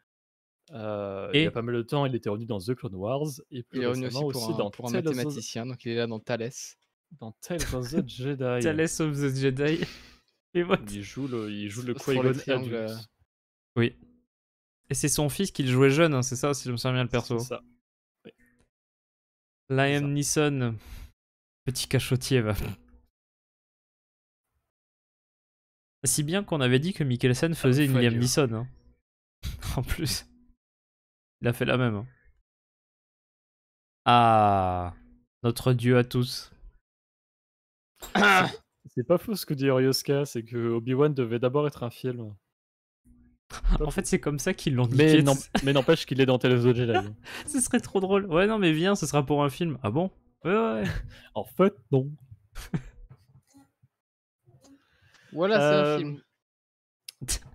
Il y a pas mal de temps, il était revenu dans The Clone Wars. Et plus Il est revenu récemment aussi dans pour un Tales of- mathématicien, donc il est là dans Thales. dans Tales of the Jedi. Tales of the Jedi. Et what? Il joue le Sur le Qui-Gon triangle, adulte. Oui. Et c'est son fils qui le jouait jeune, hein, c'est ça, si je me souviens bien le perso. C'est ça. Liam ça. Neeson. Petit cachotier, va. Si bien qu'on avait dit que Mikkelsen faisait une fuck Liam you. Neeson. Hein. En plus. Il a fait la même. Hein. Ah, notre dieu à tous. C'est pas faux ce que dit Ryosuke, c'est que Obi-Wan devait d'abord être un film. Pas En fait, faux. c'est comme ça qu'ils l'ont Mais niqué. mais n'empêche qu'il est dans Tales of the Jedi. Ce serait trop drôle. Ouais, non, mais viens, ce sera pour un film. Ah bon? Ouais, ouais. En fait, non. Voilà, c'est un Euh, film.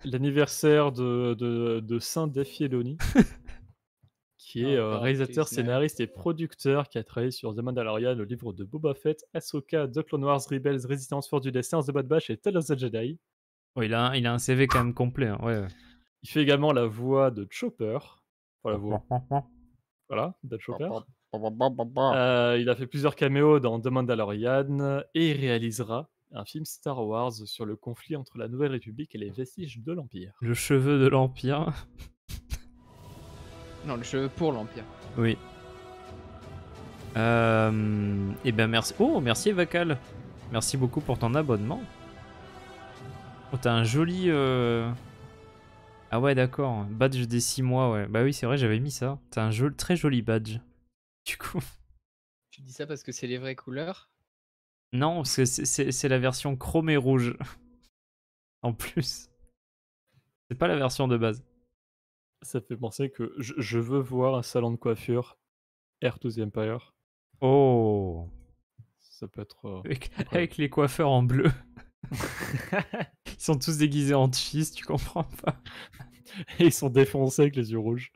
L'anniversaire de Saint Dave Filoni, qui est Oh, réalisateur, please, man. scénariste et producteur, qui a travaillé sur The Mandalorian, le livre de Boba Fett, Ahsoka, The Clone Wars, Rebels, Resistance, Force du Destin, The Bad Batch et Tales of the Jedi. Oh, il a un CV quand même complet. Hein. Ouais, ouais. Il fait également la voix de Chopper. Pour la voix, voilà, de Chopper. Il a fait plusieurs caméos dans The Mandalorian et il réalisera un film Star Wars sur le conflit entre la Nouvelle République et les vestiges de l'Empire. Le cheveu de l'Empire. Non, le cheveu pour l'Empire. Oui. Eh ben merci. Oh, merci Evacal. Merci beaucoup pour ton abonnement. Oh, t'as un joli. Ah ouais, d'accord. Badge des 6 mois, ouais. Bah oui, c'est vrai, j'avais mis ça. T'as un très joli badge. Du coup. Tu dis ça parce que c'est les vraies couleurs? Non, parce que c'est la version chrome et rouge. En plus. C'est pas la version de base. Ça fait penser que je veux voir un salon de coiffure Air to the Empire. Oh. Ça peut être. Avec les coiffeurs en bleu. Ils sont tous déguisés en cheese, tu comprends pas? Et ils sont défoncés avec les yeux rouges.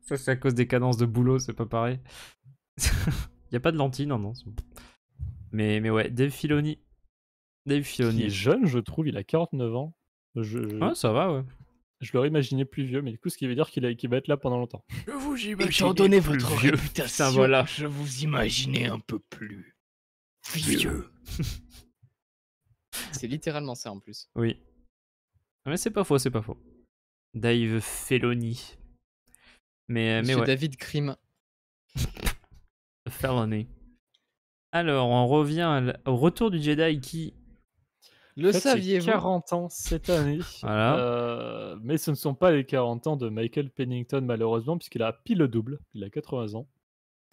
Ça, c'est à cause des cadences de boulot, c'est pas pareil. Y a pas de lentilles, non. Mais ouais, Dave Filoni. Dave Qui Filoni. est jeune, je trouve, il a 49 ans. Ouais, ça va, ouais. Je l'aurais imaginé plus vieux, mais du coup, ce qui veut dire qu'il va être là pendant longtemps. Je vous Étant donné votre réputation, Putain, voilà. je vous imaginais un peu plus vieux. C'est littéralement ça en plus. Oui. Mais c'est pas faux, c'est pas faux. Dave Filoni. Mais Monsieur ouais, David Crime. Filoni. Alors, on revient au retour du Jedi qui... Le En fait, c'est saviez-vous? 40 ans cette année. Voilà. Mais ce ne sont pas les 40 ans de Michael Pennington, malheureusement, puisqu'il a pile le double. Il a 80 ans.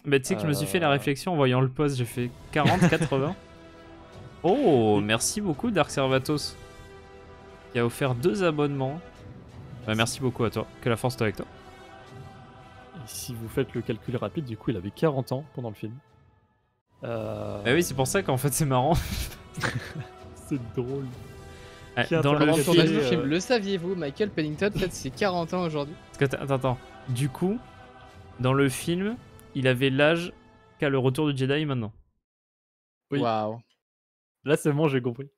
Bah, tu sais que je me suis fait la réflexion en voyant le post, j'ai fait 40, 80. Oh, merci beaucoup Dark Servatos, qui a offert 2 abonnements. Bah, merci beaucoup à toi, que la force soit avec toi. Et si vous faites le calcul rapide, du coup, il avait 40 ans pendant le film. Bah oui, c'est pour ça qu'en fait c'est marrant. C'est drôle. Qui Dans le Pendant le tournage du film, film, le saviez-vous? Michael Pennington fête ses 40 ans aujourd'hui. Parce que attends. Du coup, dans le film, il avait l'âge qu'a le retour du Jedi maintenant. Oui. Waouh. Là, c'est bon, j'ai compris.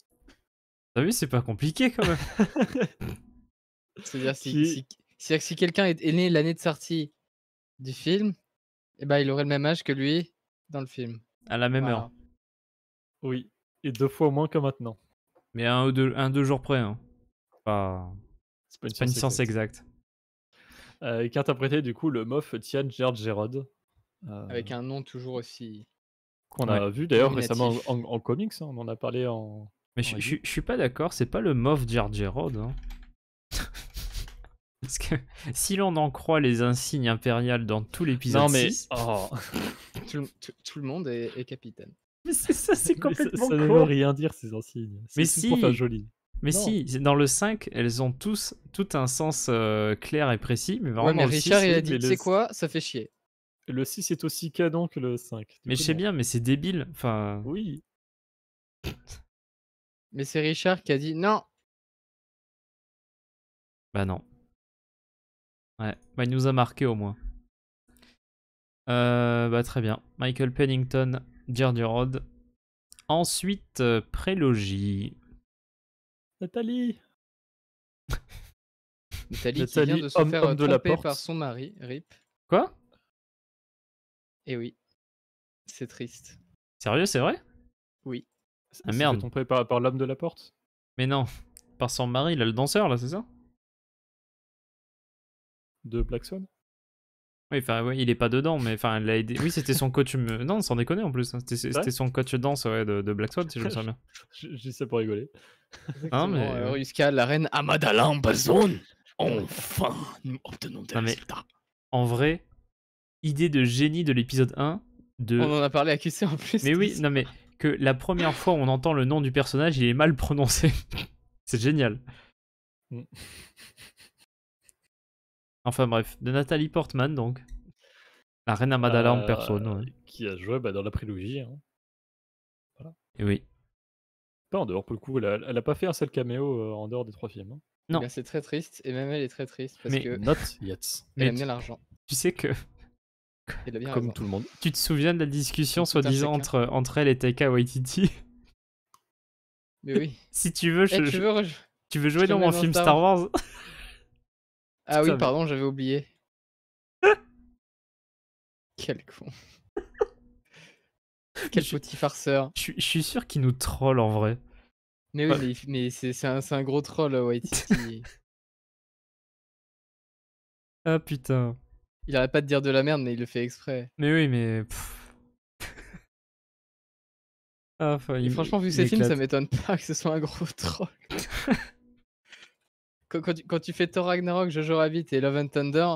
T'as vu, c'est pas compliqué quand même. C'est-à-dire Qui- si quelqu'un est né l'année de sortie du film, eh ben, il aurait le même âge que lui dans le film. À la même Voilà. heure. Oui. Et 2 fois moins que maintenant. Mais un ou deux jours près. Hein. Pas C'est une science exacte. Et qui interprétait du coup le moff Tian Gergerod. Avec un nom toujours aussi. Qu'on a vu d'ailleurs nominatif. récemment en comics. Hein, on en a parlé en. Mais je suis pas d'accord, c'est pas le Moff Jar Jar Rod. Hein. Parce que si l'on en croit les insignes impériales dans tout l'épisode Non mais. 6, Oh. Tout le monde est capitaine. mais c'est ça, c'est Mais complètement ça ne veut con. rien dire ces insignes. Mais C'est pour si. faire joli. Mais Non. si, dans le 5, elles ont tout un sens clair et précis, mais vraiment Ouais, mais dans le Richard, 6, il a oui, dit, mais tu le- sais quoi, ça fait chier. Le 6 est aussi canon que le 5. Du mais coup, je sais non. bien, mais c'est débile. Enfin, Oui. Mais c'est Richard qui a dit non. bah non. Ouais, bah il nous a marqué au moins. Bah très bien. Michael Pennington, Jar Jar Rod. Ensuite, prélogie. Nathalie. Nathalie qui vient de se faire homme de la tromper porte. par son mari, Rip. Quoi? Et oui, c'est triste. Sérieux, c'est vrai? Oui. Ah, C'est merde. fait tromper par l'homme de la porte. Mais non. Par son mari, là, le danseur, là, c'est ça? De Black Swan. Oui, enfin, ouais, il est pas dedans, mais enfin, elle l'a aidé. Oui, c'était son coach. Non, sans déconner en plus. Hein. C'était son coach danse ouais, de Black Swan, si je me souviens bien. Je dis ça pour rigoler. Ah, mais. Ruska, la reine Amadalam Bazon, Enfin, nous obtenons des Non, mais- résultats. En vrai, idée de génie de l'épisode 1 de... On en a parlé à QC en plus. Mais oui, Chris. non mais que la première fois où on entend le nom du personnage, il est mal prononcé. C'est génial. Mm. Enfin bref, de Nathalie Portman donc. La reine Amidala en Euh, personne. Ouais. Qui a joué dans la prélogie. Hein. Et oui. Pas en dehors, pour le coup. Elle a pas fait un seul caméo en dehors des 3 films. Hein. Eh Non. bien, c'est très triste. Et même elle est très triste parce Mais- que Not yet. elle Mais aime bien l'argent. Tu sais que Elle a bien Comme raison. tout le monde. tu te souviens de la discussion Comme tout un soi-disant entre elle et Taika Waititi. Mais oui. Si tu veux, Eh, tu veux jouer je te dans mets mon dans film Star Star Wars. Ah Putain, oui, mais- pardon, j'avais oublié. Quel con. Quel Je- petit farceur. Je suis sûr qu'il nous troll en vrai. Mais Ouais. oui, mais c'est un gros troll, Waititi. Ah putain. Il arrête pas de dire de la merde, mais il le fait exprès. Mais oui, mais... Ah, enfin, Et il- franchement, vu il ces films, ça m'éclate. m'étonne pas que ce soit un gros troll. Quand tu fais Thor Ragnarok, Jojo Rabbit et Love and Thunder,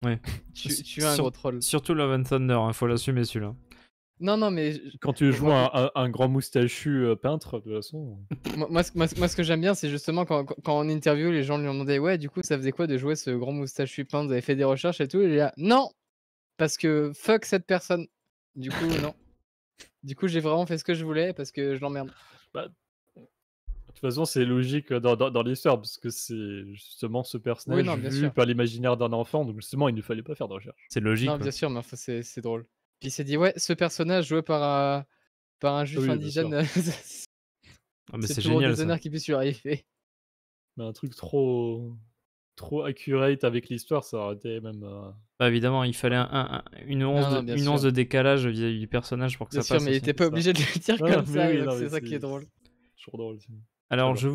Ouais. tu es un Sur- gros troll. Surtout Love and Thunder, hein, faut l'assumer celui-là. Non, mais Quand tu joues un grand moustachu peintre, de toute façon. moi, ce que j'aime bien, c'est justement quand en interview, les gens lui ont demandé ouais, du coup, ça faisait quoi de jouer ce grand moustachu peint? Vous avez fait des recherches et tout? Il est là, non, parce que fuck cette personne. Du coup, non. Du coup, j'ai vraiment fait ce que je voulais parce que je l'emmerde. De toute façon, c'est logique dans l'histoire, parce que c'est justement ce personnage non, bien vu sûr. par l'imaginaire d'un enfant, donc justement, il ne fallait pas faire de recherche. C'est logique. Non, quoi. bien sûr, mais enfin, c'est drôle. Puis il s'est dit ouais, ce personnage joué par un juif Oui, bien indigène, Ah, mais c'est c'est le plus gros génial ça. déshonneur qui puisse lui arriver. Mais un truc trop accurate avec l'histoire, ça aurait été même... Bah, évidemment, il fallait une once, non, bien une once sûr. de décalage vis-à-vis du personnage pour que Bien ça sûr, passe. mais il aussi. était pas ça. obligé de le dire Non, comme mais ça, oui, donc non, c'est mais ça qui est drôle. Toujours drôle. Alors, Très je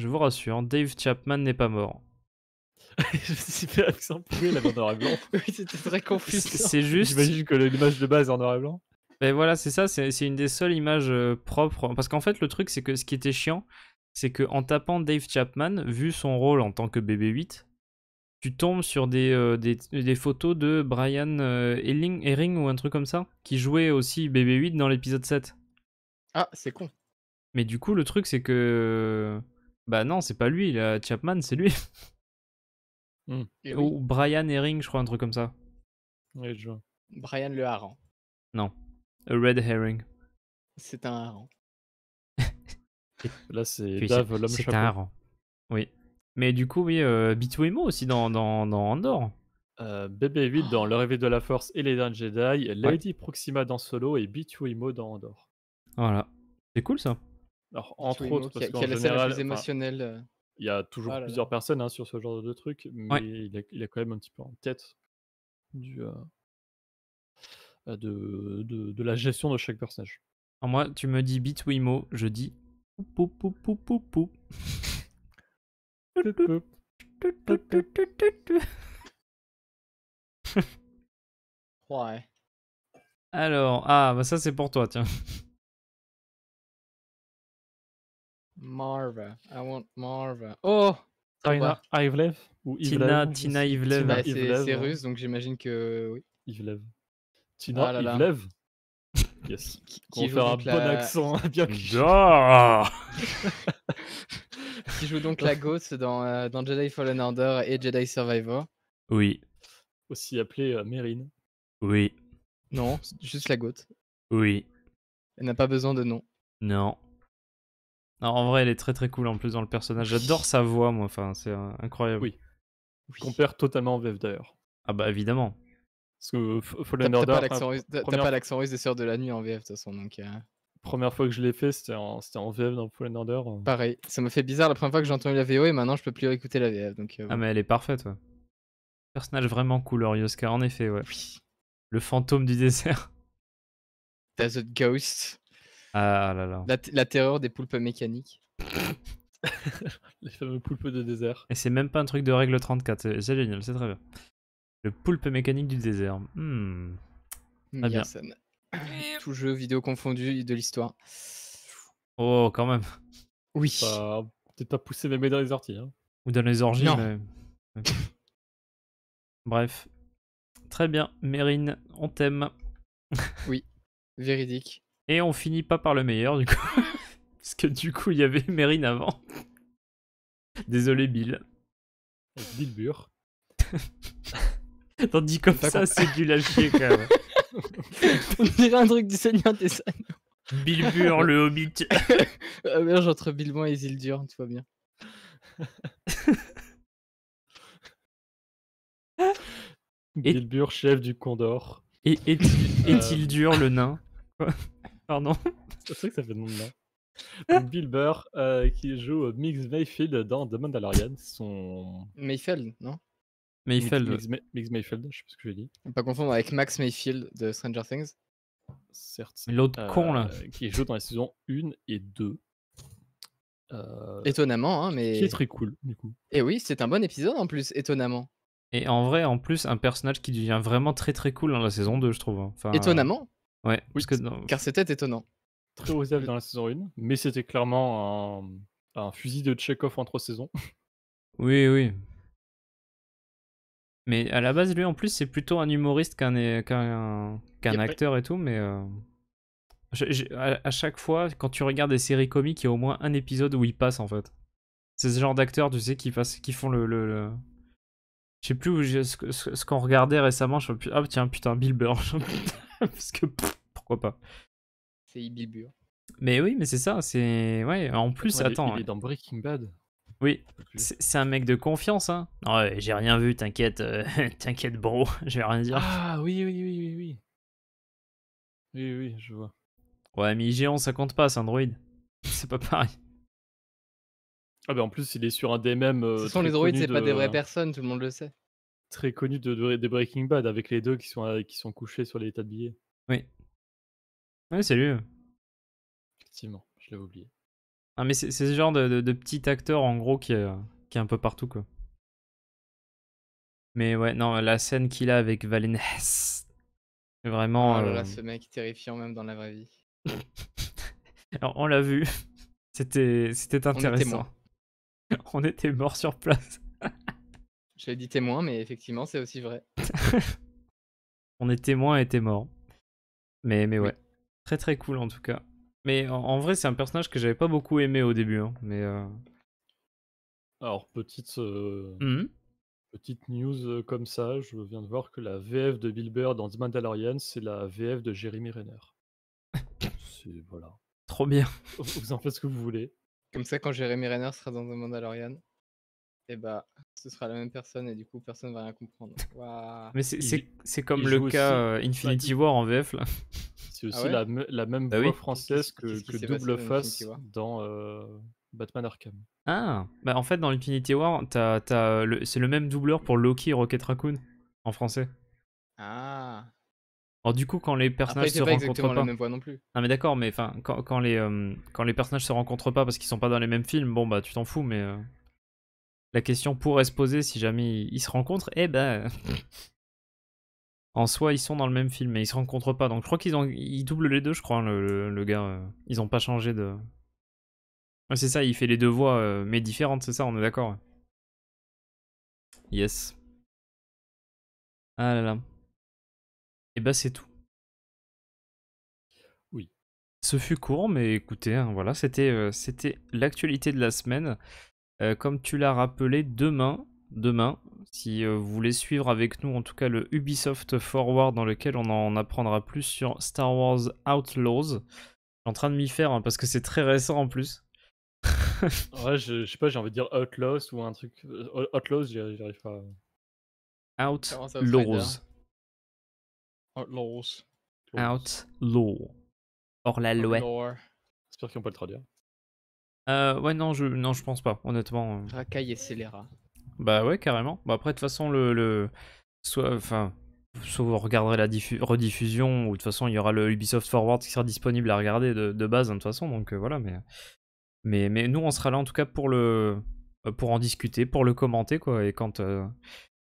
vous rassure, Dave Chapman n'est pas mort. Je me suis fait accent pourri, la en noir et blanc. Oui, c'était très confus. C'est juste. J'imagine que l'image de base est en noir et blanc. Ben voilà, c'est ça, c'est une des seules images propres. Parce qu'en fait, le truc, c'est que ce qui était chiant, c'est qu'en tapant Dave Chapman, vu son rôle en tant que BB-8, tu tombes sur des photos de Brian Herring ou un truc comme ça, qui jouait aussi BB-8 dans l'épisode 7. Ah, c'est con. Mais du coup, le truc, c'est que. Bah non, c'est pas lui, là, Chapman, c'est lui. Et oui, Ou Brian Herring, je crois, un truc comme ça. Oui, je vois. Brian le hareng. Non. A Red Herring. C'est un hareng. Là, c'est Oui, Dave, l'homme c'est chapeau. un hareng. Oui. Mais du coup, oui, Bituemo aussi dans Andor. BB-8 dans Le Réveil de la Force et Les Derniers Jedi, Lady Proxima dans Solo et B2EMO dans Andor. Voilà. C'est cool ça. Alors, entre Twimo, autres, parce qui qu'en a la scène la général, plus enfin, émotionnelle. il y a toujours Oh là là. plusieurs personnes hein, sur ce genre de truc, mais Ouais. il est quand même un petit peu en tête de la gestion de chaque personnage. Alors moi, tu me dis Bitwimo, je dis pou pou pou pou pou. Ouais. Alors, ah, bah ça c'est pour toi, tiens. Marva. I want Marva. Oh! Tina Ivlev ou Tina Ivlev Ivlev. Bah, Ivlev, c'est hein. russe, donc j'imagine que oui. Ivlev. Tina Ah là là. Ivlev. Yes. On va joue faire un donc bon accent bien Ah qui joue donc la Ghost dans Jedi Fallen Order et Jedi Survivor. Oui, aussi appelé Mérine. oui, Non, c'est juste la Ghost. oui, Elle n'a pas besoin de nom. non. Non, en vrai, elle est très très cool en plus dans le personnage. J'adore sa voix, moi, enfin, c'est incroyable. Oui. Qu'on perd totalement en VF d'ailleurs. Ah bah évidemment. Parce que T'as Fallen Order, pas l'accent russe, t'as première- pas l'accent russe des Sœurs de la Nuit en VF de toute façon, donc première fois que je l'ai fait, c'était en VF dans Fallen Order. pareil. Ça me fait bizarre la première fois que j'ai entendu la VO et maintenant je peux plus écouter la VF. Donc, Ah mais elle est parfaite, ouais. Personnage vraiment cool, Orioska, en effet, ouais. oui. Le fantôme du désert. Desert Ghost. Ah là là. La terreur des poulpes mécaniques. Les fameux poulpes de désert. Et c'est même pas un truc de règle 34, c'est génial, c'est très bien. Le poulpe mécanique du désert. Très bien. Miyasan. Tout jeu vidéo confondu de l'histoire. Oh, quand même. Oui. Peut-être pas pousser mes mains dans les orties. Hein. Ou dans les orgies, Non. mais... Ouais. Bref. Très bien, Mérine, on t'aime. Véridique. Et on finit pas par le meilleur, du coup. Parce que du coup, il y avait Mérine avant. Désolé, Bill. Avec Bill Burr. T'en dis comme Pas ça, con- c'est du lâcher quand même. On dirait un truc du Seigneur des Anneaux. Bill Burr, le Hobbit. Mélange entre Bilbon et Isildur, tu vois bien. Et- Bill Burr, chef du Condor. Et est-il dur, le nain? Quoi? Pardon. C'est vrai que ça fait nom de nain. Donc, Bill Burr, qui joue Mix Mayfield dans The Mandalorian. Son... Mayfield, non? Mayfeld. Mix Mayfield, je sais pas ce que j'ai dit. On peut pas confondre avec Max Mayfield de Stranger Things. Certes. L'autre con, là. Qui joue dans la saison 1 et 2. Étonnamment, hein, mais. Qui est très cool, du coup. Et oui, c'est un bon épisode en plus, étonnamment. Et en vrai, en plus, un personnage qui devient vraiment très très cool dans la saison 2, je trouve. Enfin, Étonnamment, Ouais, Oui, parce que non- car c'était étonnant. Très osable dans la saison 1, mais c'était clairement un fusil de Chekhov en 3 saisons. Oui, oui. Mais à la base, lui, en plus, c'est plutôt un humoriste qu'un Yep. acteur et tout, mais... à chaque fois, quand tu regardes des séries comiques, il y a au moins un épisode où il passe, en fait. C'est ce genre d'acteurs, tu sais, qui font le... Je sais plus où ce qu'on regardait récemment, je me suis dit, ah tiens, putain, Bill Burr. Parce que, pourquoi pas. C'est Bilbur. Mais oui, mais c'est ça, c'est... Ouais, en plus, Attends, attends... il est dans Breaking Bad. Oui, Je sais plus. c'est un mec de confiance, hein. Non, ouais, j'ai rien vu, t'inquiète, t'inquiète, bro, je vais rien dire. Ah oui. Oui, je vois. Ouais, mais Géant, ça compte pas, c'est Android. C'est pas pareil. Ah bah en plus, il est sur un des mêmes. Ce sont très les droïdes, connus c'est pas des de- vraies personnes, tout le monde le sait. Très connu de Breaking Bad, avec les deux qui sont couchés sur les tas de billets. Oui. Ouais, c'est lui. Effectivement, je l'avais oublié. Ah, mais c'est ce genre de petit acteur, en gros, qui est un peu partout, quoi. Mais ouais, non, la scène qu'il a avec Valen Hess, c'est vraiment... Oh là là, ce mec terrifiant même dans la vraie vie. Alors, on l'a vu, c'était était intéressant. moins. On était morts sur place. Je l'ai dit témoin, mais effectivement, c'est aussi vrai. On est témoin et était mort. Mais Oui. ouais, très très cool en tout cas. Mais en vrai, c'est un personnage que j'avais pas beaucoup aimé au début, hein. Mais Alors, petite mhm. news comme ça, je viens de voir que la VF de Bill Burr dans The Mandalorian, c'est la VF de Jeremy Renner. C'est voilà. Trop bien. Vous en faites ce que vous voulez. Comme ça, quand Jérémy Renner sera dans The Mandalorian, et bah, ce sera la même personne et du coup, personne va rien comprendre. Waouh. Mais Il- c'est comme il le joue cas aussi- Infinity il- War en VF là. C'est aussi Ah ouais la même Bah voix oui. française Qu'est-ce qui que s'est double passé dans face Infinity War dans Batman Arkham. Ah, bah en fait dans Infinity War, c'est le même doubleur pour Loki et Rocket Raccoon en français. Ah. Alors du coup, quand les Après, personnages il se fait pas rencontrent exactement pas. la même voix non plus. Non mais d'accord, mais enfin quand les personnages se rencontrent pas parce qu'ils sont pas dans les mêmes films, bon bah tu t'en fous, mais la question pourrait se poser si jamais ils se rencontrent, eh ben en soi ils sont dans le même film mais ils se rencontrent pas, donc je crois ils doublent les deux, je crois, hein, le gars, ils ont pas changé de... Ouais, c'est ça, il fait les deux voix mais différentes, c'est ça, on est d'accord. Ouais. Yes. Ah là là. Et bah c'est tout. Oui. Ce fut court, mais écoutez, hein, voilà, c'était l'actualité de la semaine. Comme tu l'as rappelé, demain, si vous voulez suivre avec nous, en tout cas le Ubisoft Forward, dans lequel on en apprendra plus sur Star Wars Outlaws. Je suis en train de m'y faire, hein, parce que c'est très récent en plus. Ouais, je sais pas, j'ai envie de dire Outlaws ou un truc. Outlaws, j'y arrive pas. Commence Outrider. Outlaws. Outlaws. Outlaw. Hors la loi. Outlaw. J'espère qu'ils vont pas le traduire. Ouais, non, je pense pas, honnêtement. Racaille et scélérat. Bah ouais, carrément. Bah après, de toute façon, soit vous regarderez la rediffusion, ou de toute façon, il y aura le Ubisoft Forward qui sera disponible à regarder de base, hein, de toute façon, donc voilà, mais nous, on sera là, en tout cas, pour en discuter, pour le commenter, quoi, et quand...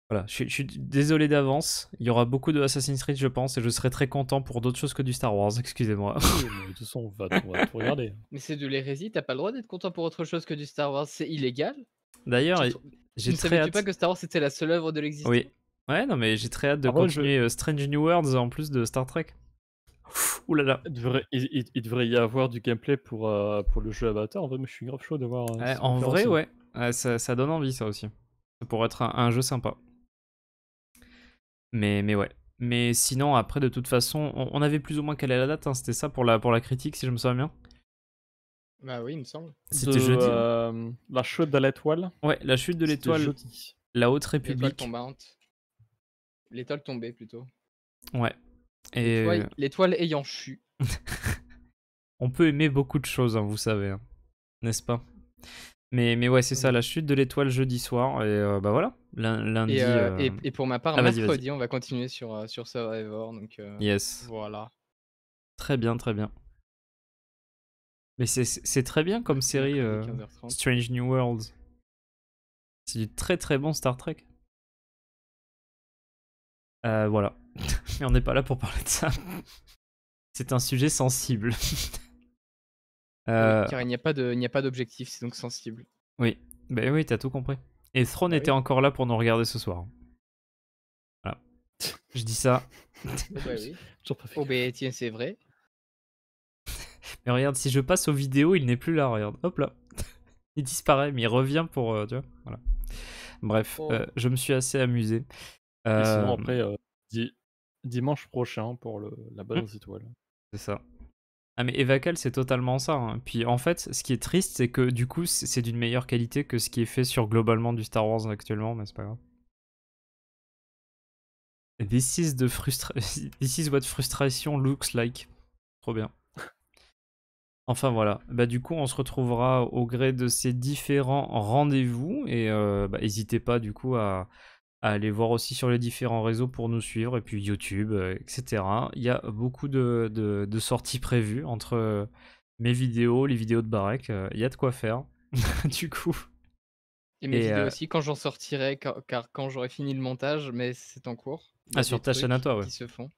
Voilà, je suis désolé d'avance, il y aura beaucoup de Assassin's Creed, je pense, et je serai très content pour d'autres choses que du Star Wars, excusez-moi. Oui, mais de toute façon, on va tout regarder. Mais c'est de l'hérésie, t'as pas le droit d'être content pour autre chose que du Star Wars, c'est illégal. D'ailleurs, Tu j'ai ne très savais-tu hâte. pas que Star Wars c'était la seule œuvre de l'existence? Oui. Ouais, non, mais j'ai très hâte de En vrai, je- continuer Strange New Worlds en plus de Star Trek. Ouh là là. Il devrait y avoir du gameplay pour le jeu Avatar. En vrai, moi, je suis grave chaud de voir. Ouais, ce qu'on en peut faire vrai, aussi. ouais. Ça donne envie, ça aussi. Ça pourrait être un jeu sympa. Mais ouais. Mais sinon, après, de toute façon, on avait plus ou moins calé la date, hein, c'était ça pour la critique, si je me souviens bien. Bah oui, il me semble. C'était jeudi, hein. La chute de l'étoile. Ouais, la chute de C'était l'étoile, jeudi. la Haute L'étoile République. tombante. L'étoile tombée plutôt. Ouais. Et L'étoile ayant chu. on peut aimer beaucoup de choses, hein, vous savez, hein, n'est-ce pas? Mais ouais, c'est ça, Oui. la chute de l'étoile jeudi soir, et bah voilà, lundi. Et pour ma part, Ah, vas-y, mercredi, on va continuer sur Survivor. Donc Yes, voilà. très bien, très bien. Mais c'est très bien comme série, Mercredi 15h30. Strange New Worlds. C'est du très très bon Star Trek. Voilà. Mais on n'est pas là pour parler de ça. C'est un sujet sensible. Oui, car il n'y a pas d'objectif, c'est donc sensible. Oui, bah oui, t'as tout compris. Et Throne Bah était oui. encore là pour nous regarder ce soir. Voilà. Je dis ça. Oh, bah oui. Toujours pas fait. Oh bah tiens, c'est vrai. Mais regarde, si je passe aux vidéos, il n'est plus là, regarde. Hop là. Il disparaît, mais il revient pour... tu vois, voilà. Bref, Oh. je me suis assez amusé. Et sinon, Euh, après, dimanche prochain pour la balle aux étoiles. C'est ça. Ah mais Evacal, c'est totalement ça, hein. Puis en fait, ce qui est triste, c'est que du coup, c'est d'une meilleure qualité que ce qui est fait sur globalement du Star Wars actuellement, mais c'est pas grave. This is what frustration looks like. Trop bien. Enfin voilà, bah du coup on se retrouvera au gré de ces différents rendez-vous et bah, n'hésitez pas du coup à aller voir aussi sur les différents réseaux pour nous suivre et puis YouTube, etc. Il y a beaucoup de sorties prévues entre mes vidéos, les vidéos de Barek, il y a de quoi faire du coup. Et mes Et, vidéos aussi, quand j'en sortirai, car quand j'aurai fini le montage, mais c'est en cours. Il y a Ah, sur des ta chaîne à trucs toi, ouais. qui se font.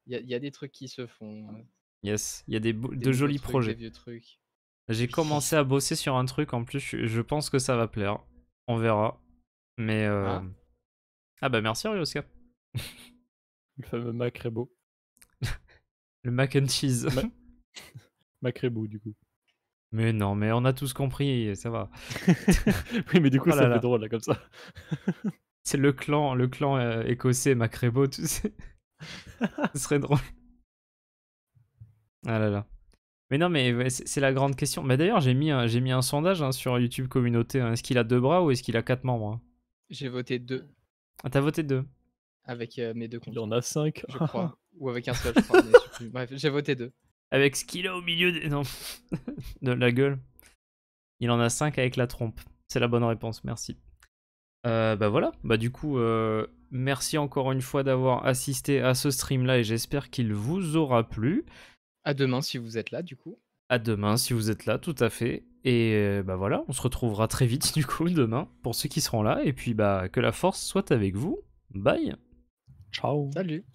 Il y a des trucs qui se font. Yes, il y a de Nouveaux jolis trucs, projets. Des vieux trucs. J'ai Oui. commencé à bosser sur un truc en plus, je pense que ça va plaire. On verra. Mais ah bah merci Ryoska. Le fameux Macrebo. Le mac and cheese. Macrebo, du coup. Mais non, mais on a tous compris, ça va. Oui, mais du coup, Oh là ça là. fait drôle, là, comme ça. C'est le clan écossais Macrebo, tu sais. Ce serait drôle. Ah là là. Mais non, mais ouais, c'est la grande question. Mais d'ailleurs, j'ai mis un sondage, hein, sur YouTube communauté, hein. Est-ce qu'il a 2 bras ou est-ce qu'il a 4 membres, hein? J'ai voté 2 Ah, t'as voté 2. avec mes 2 comptes, Il en a 5. je crois. Ou avec un seul, je crois. Mais je sais plus. Bref, j'ai voté 2. Avec ce qu'il a au milieu des... Non. De la gueule. Il en a 5 avec la trompe. C'est la bonne réponse, merci. Bah voilà, bah du coup, merci encore une fois d'avoir assisté à ce stream-là et j'espère qu'il vous aura plu. À demain si vous êtes là, du coup. À demain si vous êtes là, tout à fait. Et bah voilà, on se retrouvera très vite du coup demain pour ceux qui seront là. Et puis bah que la force soit avec vous. Bye. Ciao. Salut.